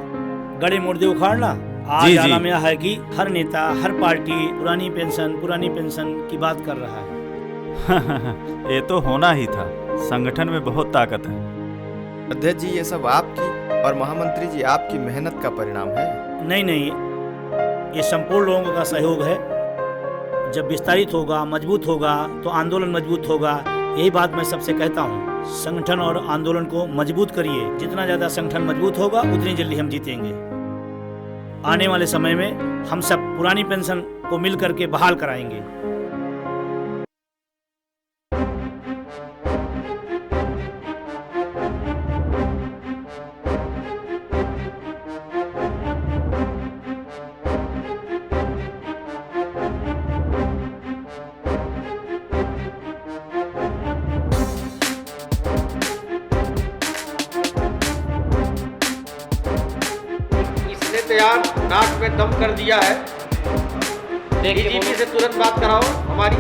गड़े मुर्दे उखाड़ना। आज आना में है कि हर नेता, हर पार्टी पुरानी पेंशन की बात कर रहा है। ये तो होना ही था, संगठन में बहुत ताकत है। अध्यक्ष जी, ये सब आपकी और महामंत्री जी आपकी मेहनत का परिणाम है। नहीं, ये संपूर्ण लोगों का सहयोग है। जब विस्तारित होगा, मजबूत होगा तो आंदोलन मजबूत होगा। यही बात मैं सबसे कहता हूँ, संगठन और आंदोलन को मजबूत करिए। जितना ज्यादा संगठन मजबूत होगा उतनी जल्दी हम जीतेंगे। आने वाले समय में हम सब पुरानी पेंशन को मिल करके बहाल कराएंगे। तैयार, नाक में दम कर दिया है। डीजीपी से तुरंत बात कराओ हमारी।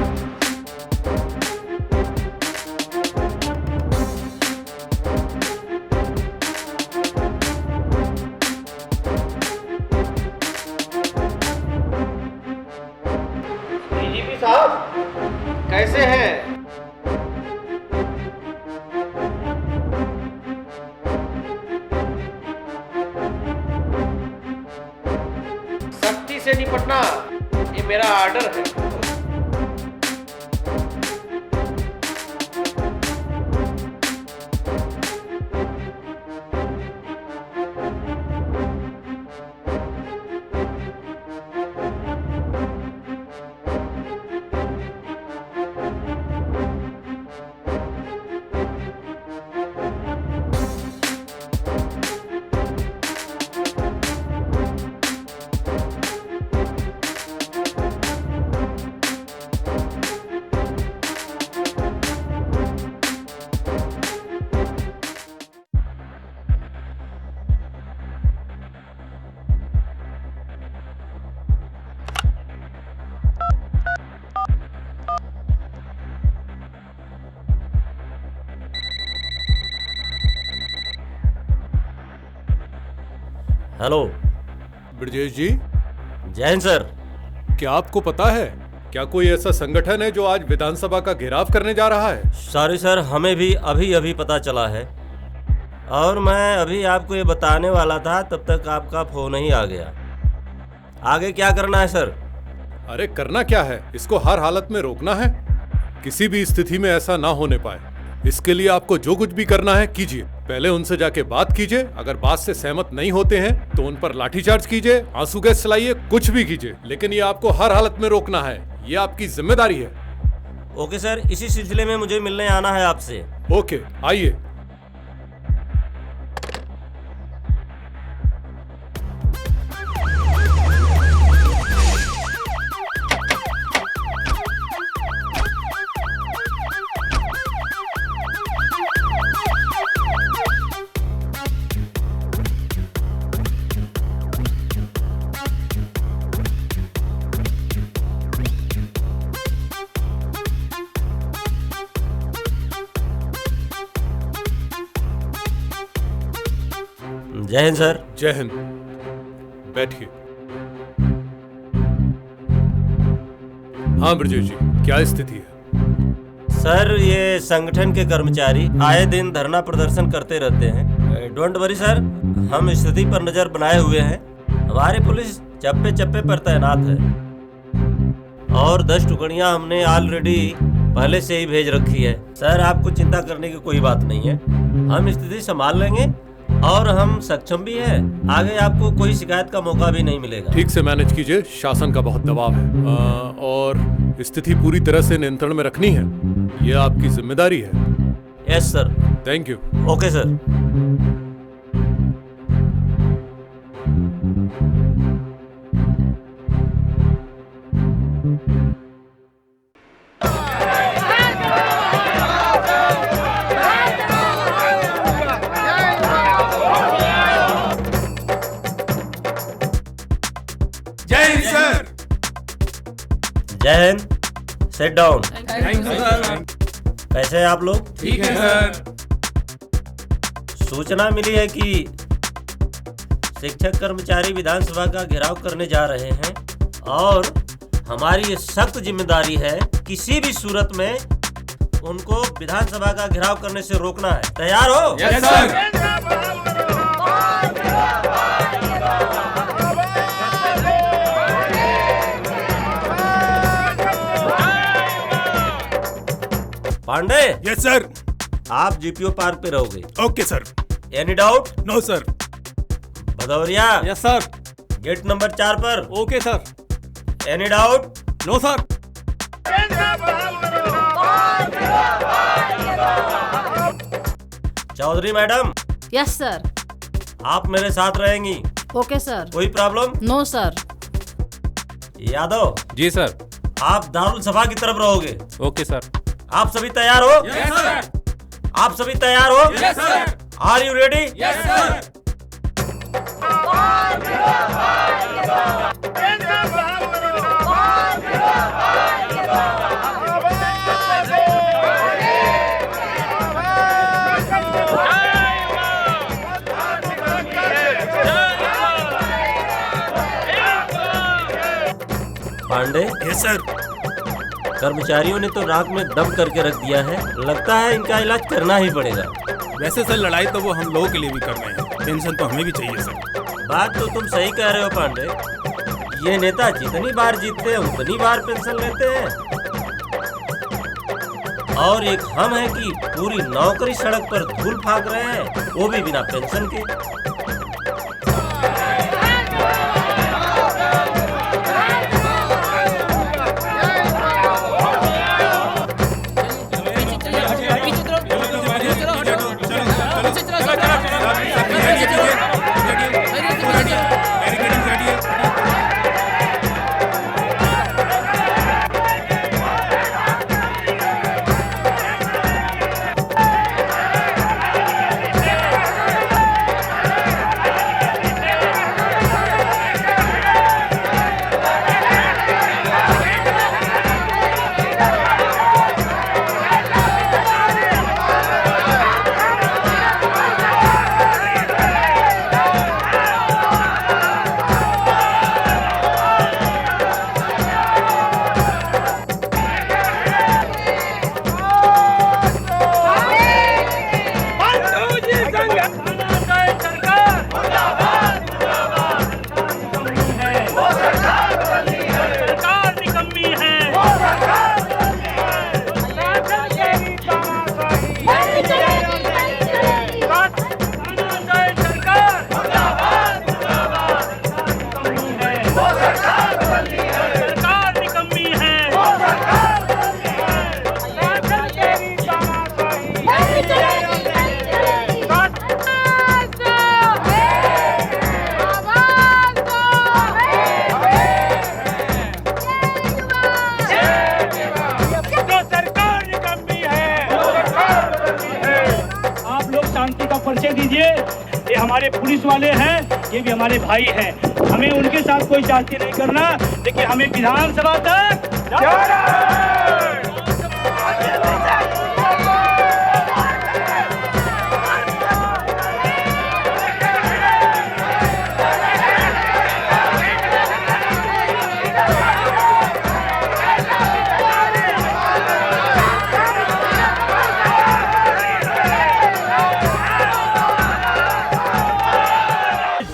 से निपटना ये मेरा ऑर्डर है। हेलो ब्रजेश जी। जय हिंद सर। क्या आपको पता है क्या कोई ऐसा संगठन है जो आज विधानसभा का घेराव करने जा रहा है? सॉरी सर, हमें भी अभी अभी पता चला है और मैं अभी आपको ये बताने वाला था, तब तक आपका फोन ही आ गया। आगे क्या करना है सर? अरे करना क्या है, इसको हर हालत में रोकना है, किसी भी स्थिति में ऐसा ना होने पाए। इसके लिए आपको जो कुछ भी करना है कीजिए। पहले उनसे जाके बात कीजिए, अगर बात से सहमत नहीं होते हैं तो उन पर लाठीचार्ज कीजिए, आंसू गैस चलाइए, कुछ भी कीजिए, लेकिन ये आपको हर हालत में रोकना है, ये आपकी जिम्मेदारी है। ओके सर, इसी सिलसिले में मुझे मिलने आना है आपसे। ओके, आइए। जय हिंद सर। जय हिंद। बैठिए। हाँ ब्रजेश जी, क्या स्थिति है? सर, ये संगठन के कर्मचारी आए दिन धरना प्रदर्शन करते रहते हैं। डोंट वरी सर, हम स्थिति पर नजर बनाए हुए हैं। हमारी पुलिस चप्पे चप्पे पर तैनात है और 10 टुकड़ियां हमने ऑलरेडी पहले से ही भेज रखी है। सर, आपको चिंता करने की कोई बात नहीं है, हम स्थिति संभाल लेंगे और हम सक्षम भी हैं। आगे आपको कोई शिकायत का मौका भी नहीं मिलेगा। ठीक से मैनेज कीजिए, शासन का बहुत दबाव है और स्थिति पूरी तरह से नियंत्रण में रखनी है, ये आपकी जिम्मेदारी है। Yes sir. Thank you. Okay sir. जय हिंद। Set down. कैसे हैं आप लोग? ठीक है सर। सूचना मिली है कि शिक्षक कर्मचारी विधानसभा का घेराव करने जा रहे हैं और हमारी ये सख्त जिम्मेदारी है किसी भी सूरत में उनको विधानसभा का घेराव करने से रोकना है। तैयार हो? Yes sir. Pandey. Yes sir. आप जीपीओ पार्क पे रहोगे। Okay sir. Any doubt? No sir. Bhadauria. Yes sir. Gate number 4 पर। Okay sir. Any doubt? No sir. Chaudhary madam. Yes sir. आप मेरे साथ रहेंगी। Okay sir. कोई प्रॉब्लम? No sir. यादव। जी सर। आप दारुल सभा की तरफ रहोगे। Okay sir. आप सभी तैयार हो? Yes sir. आप सभी तैयार हो? Yes sir. Are you ready? Yes sir. Pandey. Yes sir. कर्मचारियों ने तो रात में दम करके रख दिया है, लगता है इनका इलाज करना ही पड़ेगा। वैसे सर लड़ाई तो वो हम लोगों के लिए भी कर रहे हैं, टेंशन तो हमें भी चाहिए सर। बात तो तुम सही कह रहे हो पांडे, ये नेता जितनी बार जीतते हैं उतनी बार पेंशन लेते हैं, और एक हम हैं कि पूरी नौकरी सड़क पर धूल फाक रहे हैं, वो भी बिना पेंशन के। ये हमारे पुलिस वाले हैं, ये भी हमारे भाई हैं, हमें उनके साथ कोई जाति नहीं करना, लेकिन हमें विधानसभा तक जाना है।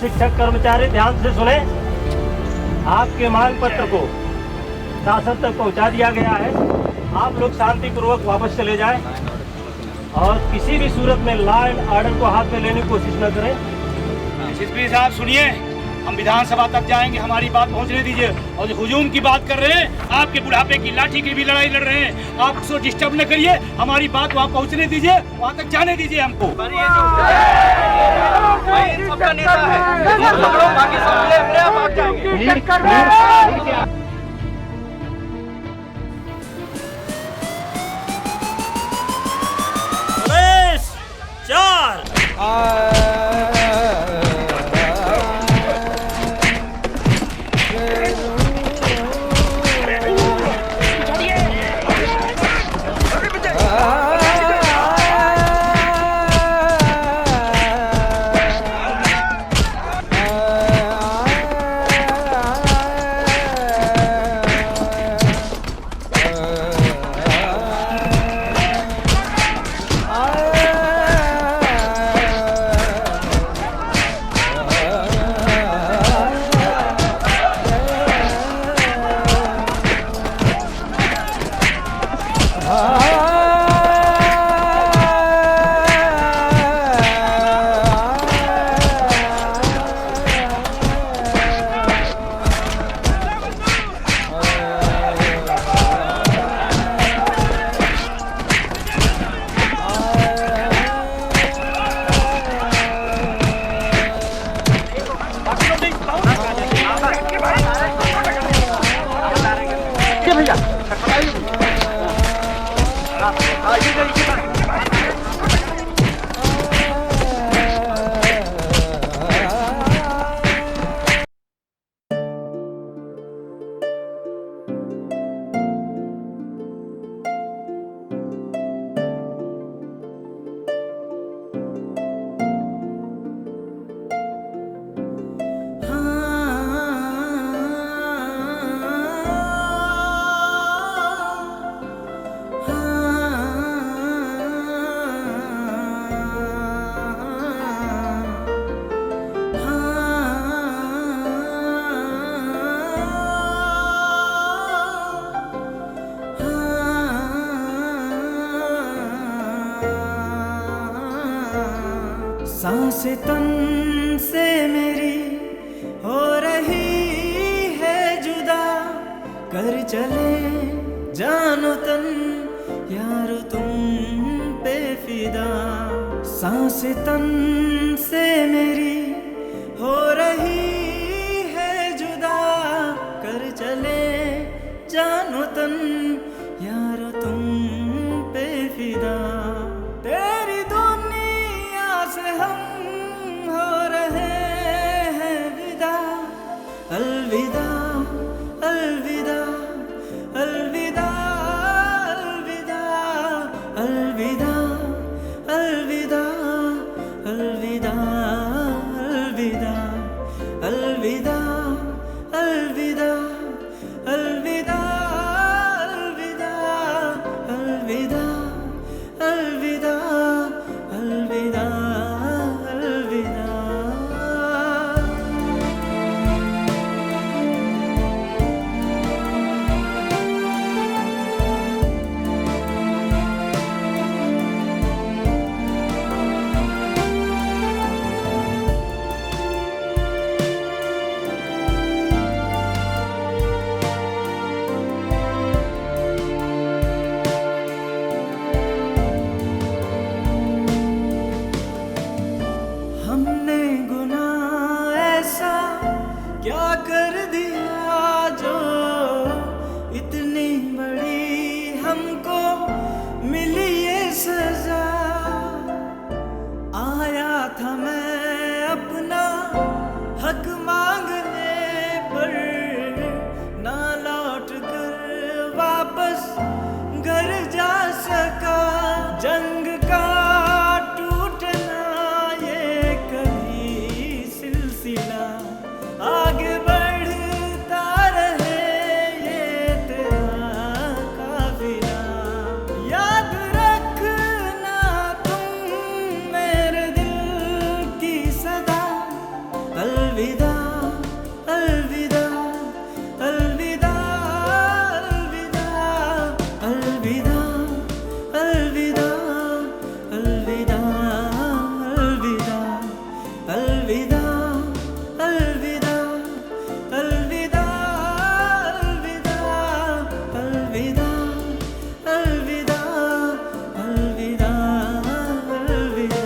शिक्षक कर्मचारी ध्यान से सुने, आपके मांग पत्र को शासन तक पहुंचा दिया गया है। आप लोग शांतिपूर्वक वापस चले जाएं और किसी भी सूरत में लॉ एंड ऑर्डर को हाथ में लेने की कोशिश न करें। एसपी साहब सुनिए, हम विधानसभा तक जाएंगे, हमारी बात पहुंचने दीजिए। और जो हुजूम की बात कर रहे हैं, आपके बुढ़ापे की लाठी की भी लड़ाई लड़ रहे हैं, आप उसको डिस्टर्ब न करिए, हमारी बात वहाँ पहुंचने दीजिए, वहाँ तक जाने दीजिए हमको। सबका नेता है, बाकी सब अपने आप आ जाएंगे। सांसें तन से मेरी हो रही है जुदा, कर चले जानो तन यारो तुम पे फिदा। सांसें तन से मेरी हो रही है जुदा, कर चले जानो तन यारो तुम पे फिदा। तेरी दुनिया से हम हो रहे हैं विदा, अलविदा अलविदा अलविदा अलविदा अलविदा अलविदा अलविदा अलविदा अलविदा अलविदा अलविदा अलविदा अलविदा अलविदा अलविदा अलविदा। हमने गुनाह ऐसा क्या कर दिया जो इतनी बड़ी हमको मिली ये सजा। आया था मैं अपना हक मांगने पर, ना लौट कर वापस घर जा सका। जंग का टूटना ये कभी सिलसिला, आगे बढ़ता रहे ये तेरा काफिला। याद रखना तुम मेरे दिल की सदा, अलविदा अलविदा अलविदा अलविदा अलविदा अलविदा अलविदा अलविदा अलविदा अलविदा अलविदा अलविदा अलविदा अलविदा अलविदा अलविदा।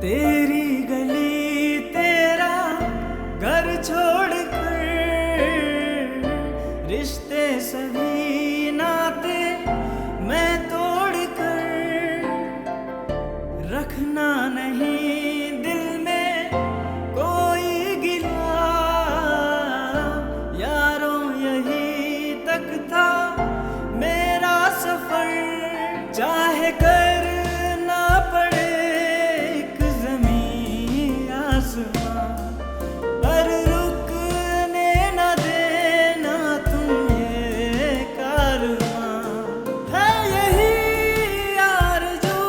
तेरी गली तेरा घर छोड़ कर, रिश्ते सभी नाते मैं तोड़ कर, रखना नहीं दिल में कोई गिला। यारों यही तक था मेरा सफर, चाहे करना पड़े एक ज़मीं आसमां, पर रुकने न देना तुम ये कारवां। है यही आरज़ू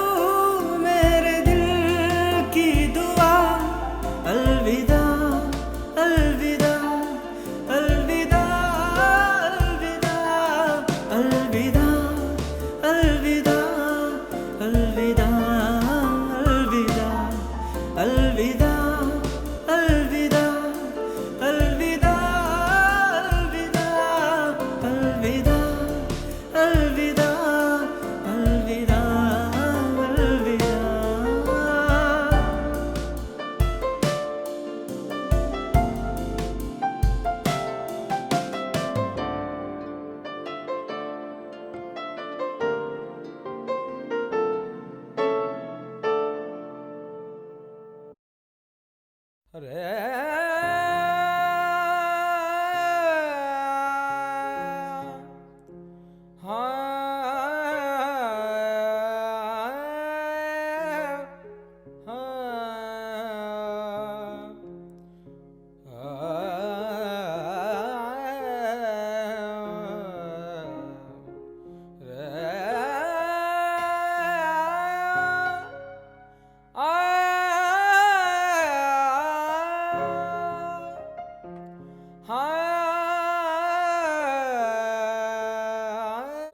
मेरे दिल की दुआ, अलविदा अलविदा अलविदा अलविदा अलविदा अलविदा अलविदा अलविदा अलविदा अलविदा अलविदा अलविदा अलविदा अलविदा अलविदा अलविदा। अरे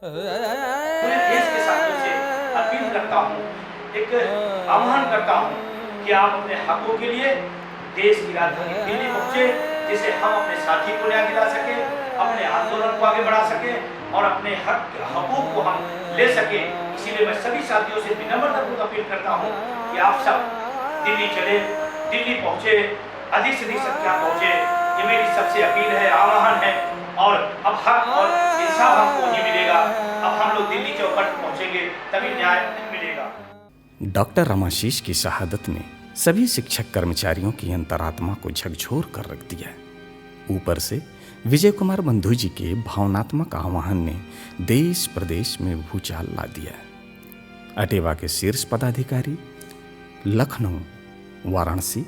पूरे देश के साथियों से अपील करता हूँ, एक आह्वान करता हूँ कि आप अपने हकों के लिए देश की राजधानी दिल्ली पहुँचे, जिससे हम अपने साथी को न्याय दिला सके, अपने आंदोलन को आगे बढ़ा सके और अपने हकूक को हम ले सके। इसीलिए मैं सभी साथियों से विनम्रतापूर्वक अपील करता हूँ कि आप सब दिल्ली चले, दिल्ली पहुँचे, अधिक से अधिक संख्या पहुँचे। ये मेरी सबसे अपील है, आह्वान है। और अब हक और इंसाफ हमको नहीं मिलेगा। अब हम लोग दिल्ली चौखट पहुँचेंगे तभी न्याय मिलेगा। डॉक्टर रमाशीष की शहादत ने सभी शिक्षक कर्मचारियों की अंतरात्मा को झकझोर कर रख दिया। ऊपर से विजय कुमार बंधु जी के भावनात्मक आह्वान ने देश प्रदेश में भूचाल ला दिया। अटेवा के शीर्ष पदाधिकारी लखनऊ, वाराणसी,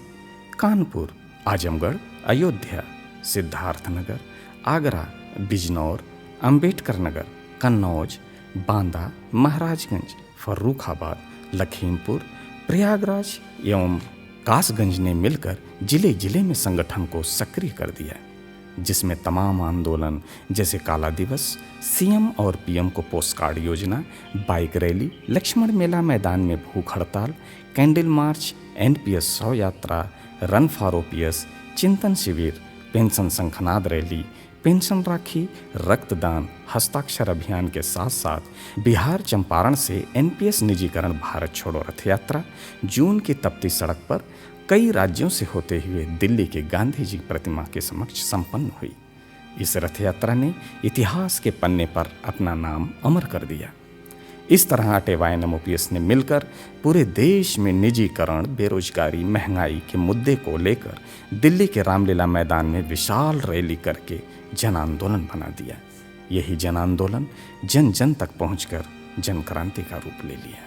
कानपुर, आजमगढ़, अयोध्या, सिद्धार्थनगर, आगरा, बिजनौर, अंबेडकर नगर, कन्नौज, बांदा, महाराजगंज, फर्रुखाबाद, लखीमपुर, प्रयागराज एवं कासगंज ने मिलकर जिले जिले में संगठन को सक्रिय कर दिया, जिसमें तमाम आंदोलन जैसे काला दिवस, सीएम और पीएम को पोस्ट कार्ड योजना, बाइक रैली, लक्ष्मण मेला मैदान में भूख हड़ताल, कैंडल मार्च, एनपीएस 100 यात्रा, रन फॉर ओपीएस, चिंतन शिविर, पेंशन शंखनाद रैली, पेंशन राखी, रक्तदान, हस्ताक्षर अभियान के साथ साथ बिहार चंपारण से एनपीएस निजीकरण भारत छोड़ो रथ यात्रा जून की तपती सड़क पर कई राज्यों से होते हुए दिल्ली के गांधी जी प्रतिमा के समक्ष संपन्न हुई। इस रथ यात्रा ने इतिहास के पन्ने पर अपना नाम अमर कर दिया। इस तरह अटेवा एनएमओपीएस ने मिलकर पूरे देश में निजीकरण, बेरोजगारी, महंगाई के मुद्दे को लेकर दिल्ली के रामलीला मैदान में विशाल रैली करके जन आंदोलन बना दिया। यही जन आंदोलन जन जन तक पहुंचकर जन क्रांति का रूप ले लिया।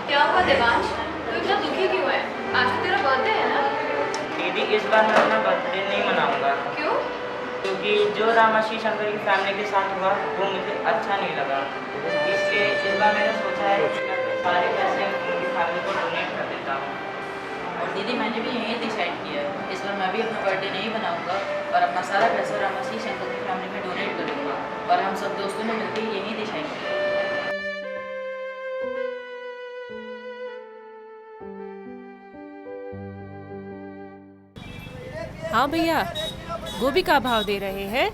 क्या हुआ देवांश, तू इतना दुखी क्यों है? आज तो तेरा बर्थडे है ना? दीदी इस बार मैं अपना बर्थडे नहीं मनाऊंगा। क्यों? क्योंकि जो रामाशीष अंकल की फैमिली के साथ हुआ वो मुझे अच्छा नहीं लगा, इसलिए इस बार मैंने सोचा है कि मैं अपने सारे पैसे उनकी फैमिली को डोनेट कर देता हूँ। और दीदी मैंने भी यही डिसाइड किया है, इस बार मैं भी अपना बर्थडे नहीं बनाऊंगा और अपना सारा पैसा रामाशीष अंकल की फैमिली में डोनेट कर दूँगा। और हम सब दोस्तों ने मिलकर यही डिसाइड किया। हाँ भैया, गोभी का भाव दे रहे हैं?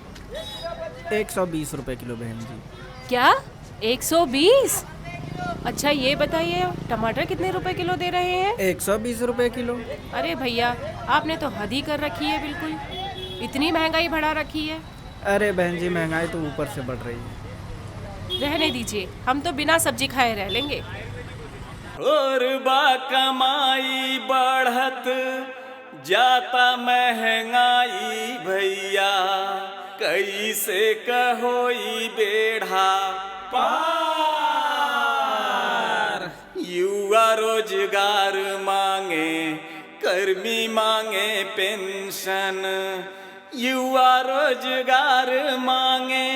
120 रुपए किलो बहन जी। क्या 120? अच्छा ये बताइए टमाटर कितने रुपए किलो दे रहे हैं? 120 रुपए किलो। अरे भैया आपने तो हद ही कर रखी है, बिल्कुल इतनी महंगाई बढ़ा रखी है। अरे बहन जी महंगाई तो ऊपर से बढ़ रही है। रहने दीजिए, हम तो बिना सब्जी खाए रह लेंगे। और बा कमाई बढ़त जाता महंगाई भैया, कैसे कहोई बेढ़ा पार। युवा रोजगार मांगे, कर्मी मांगे पेंशन। युवा रोजगार मांगे,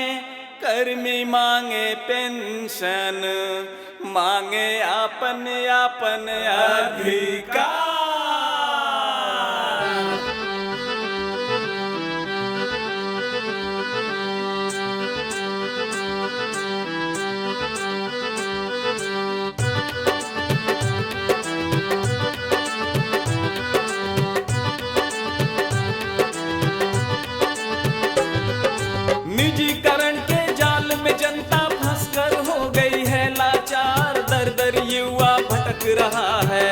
कर्मी मांगे पेंशन। मांगे आपन आपन अधिकार। निजीकरण के जाल में जनता फंसकर हो गई है लाचार। दर दर युवा भटक रहा है।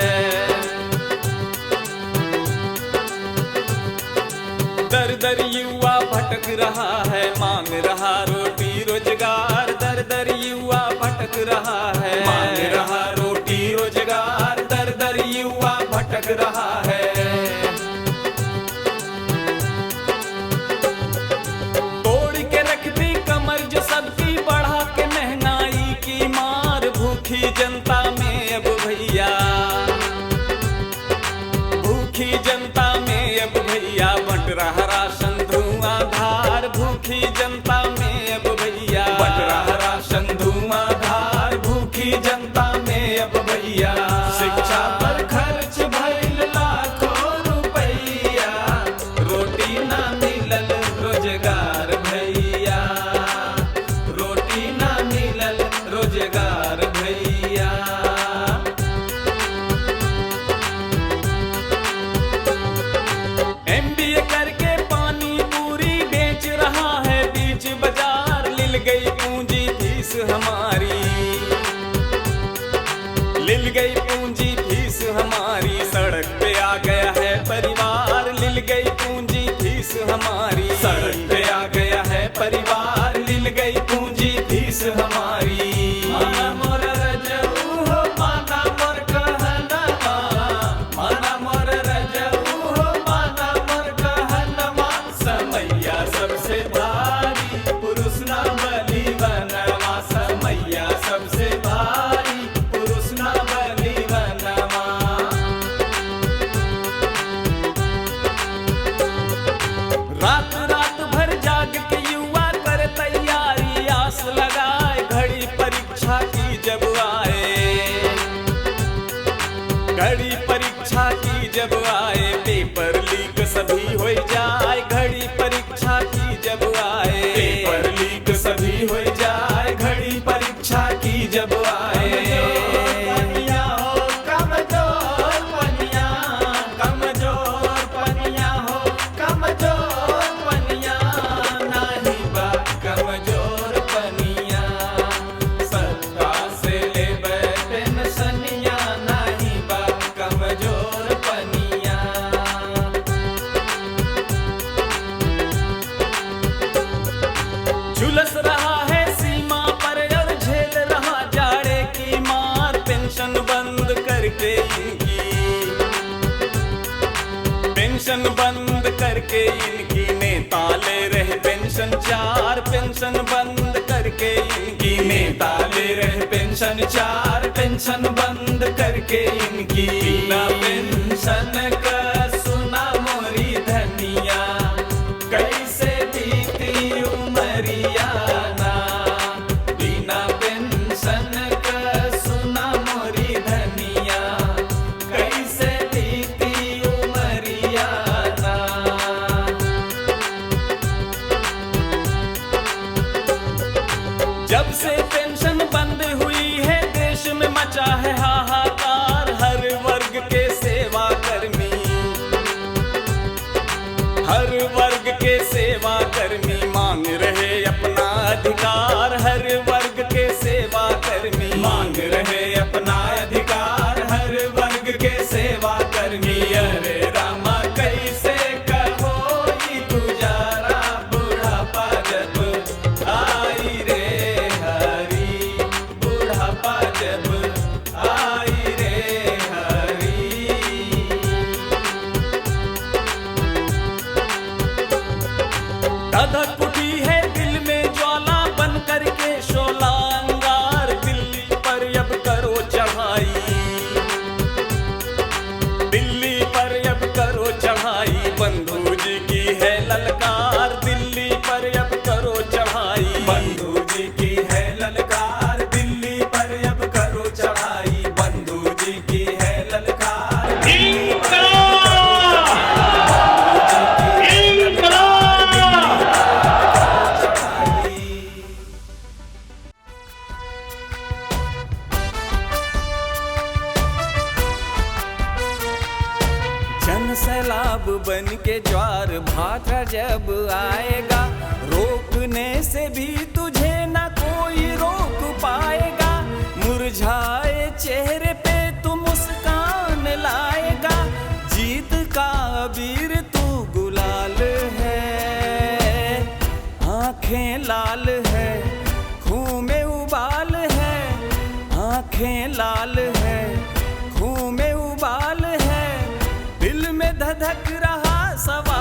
दर दर युवा भटक रहा है। मांग रहा रोटी रोजगार। दर दर युवा भटक रहा है। मांग रहा रोटी रोजगार। दर दर युवा भटक रहा है। सबकी बढ़ा के महंगाई की मार। भूखी जनता में अब भैया, भूखी जनता में अब भैया बंट रहा राशन धुआंधार। MBA करके पानी पूरी बेच रहा है बीच बाजार, लिल गई पूंजी फीस हमारी, लिल गई पूंजी फीस हमारी, सड़क पे आ गया है परिवार, लिल गई पूंजी फीस हमारी, सड़क पे आ गया है परिवार, लिल गई पूंजी फीस हमारी। माना मोर रजऊ हो माना मोर कहनमा, माना मोर रजऊ हो माना मोर कहनमा, समैया सबसे भारी पुरुष ना बलि बनवा, समैया सबसे भारी पुरुष ना बलि बनवा। रात रात भर जाग के युवा कर तैयारी, आस लगाए घड़ी परीक्षा की जब आए, घड़ी परीक्षा की जब आए, पेपर लीक सभी हो जाए, घड़ी परीक्षा की जब आए, पेपर लीक सभी हो जाए, घड़ी परीक्षा की जब आए। पनिया हो कमजोर पनिया, कमजोर पनिया हो कमजोर पनिया, नाही बा कमजोर पनिया, सत्ता से ले पेंशनिया, नाही बा कमजोर पनिया। झुलस रहा है सीमा पर और झेल रहा जाड़े की मार, पेंशन बंद करके इनकी, पेंशन बंद करके इनकी, नेता ले रहे पेंशन 4, पेंशन बंद करके इनकी, नेता ले रहे पेंशन 4, पेंशन बंद करके इनकी। बिना पेंशन का सुना मोरी धनिया, कैसे बीती उमरिया ना, बिना पेंशन का सुना मोरी धनिया, कैसे बीती उमरिया ना। जब से पेंशन बंद हुई है देश में मचा है हाहाकार, हर वर्ग के सेवा कर्मी, हर वर्ग के सेवा कर्मी मांग रहे अपना अधिकार, हर वर्ग के सेवा कर्मी मांग रहे अपना अधिकार, हर वर्ग के सेवा कर्मी। अरे रामा कैसे कहो ये गुजारा, बुढ़ापा जब आई रे हरी, बुढ़ापा जब आई रे हरी। धधक उठी है दिल में ज्वाला बन करके शोला अंगार, दिल्ली पर अब करो चढ़ाई, दिल्ली पर अब करो चढ़ाई, बंधु जी की है ललकार, दिल्ली पर अब करो चढ़ाई, बंधु जी की है ललकार, दिल्ली पर अब करो चढ़ाई, बंधु जी की है ललकार। जन सैलाब बन के ज्वार भाटा जब आएगा, रोकने से भी तुझे न कोई रोक पाएगा, मुरझाए चेहरे पे तू मुस्कान लाएगा, जीत का अबीर तू गुलाल है, आंखें लाल है खून में उबाल है, आंखें लाल है खून में उबाल है, दिल में धधक रहा सवाल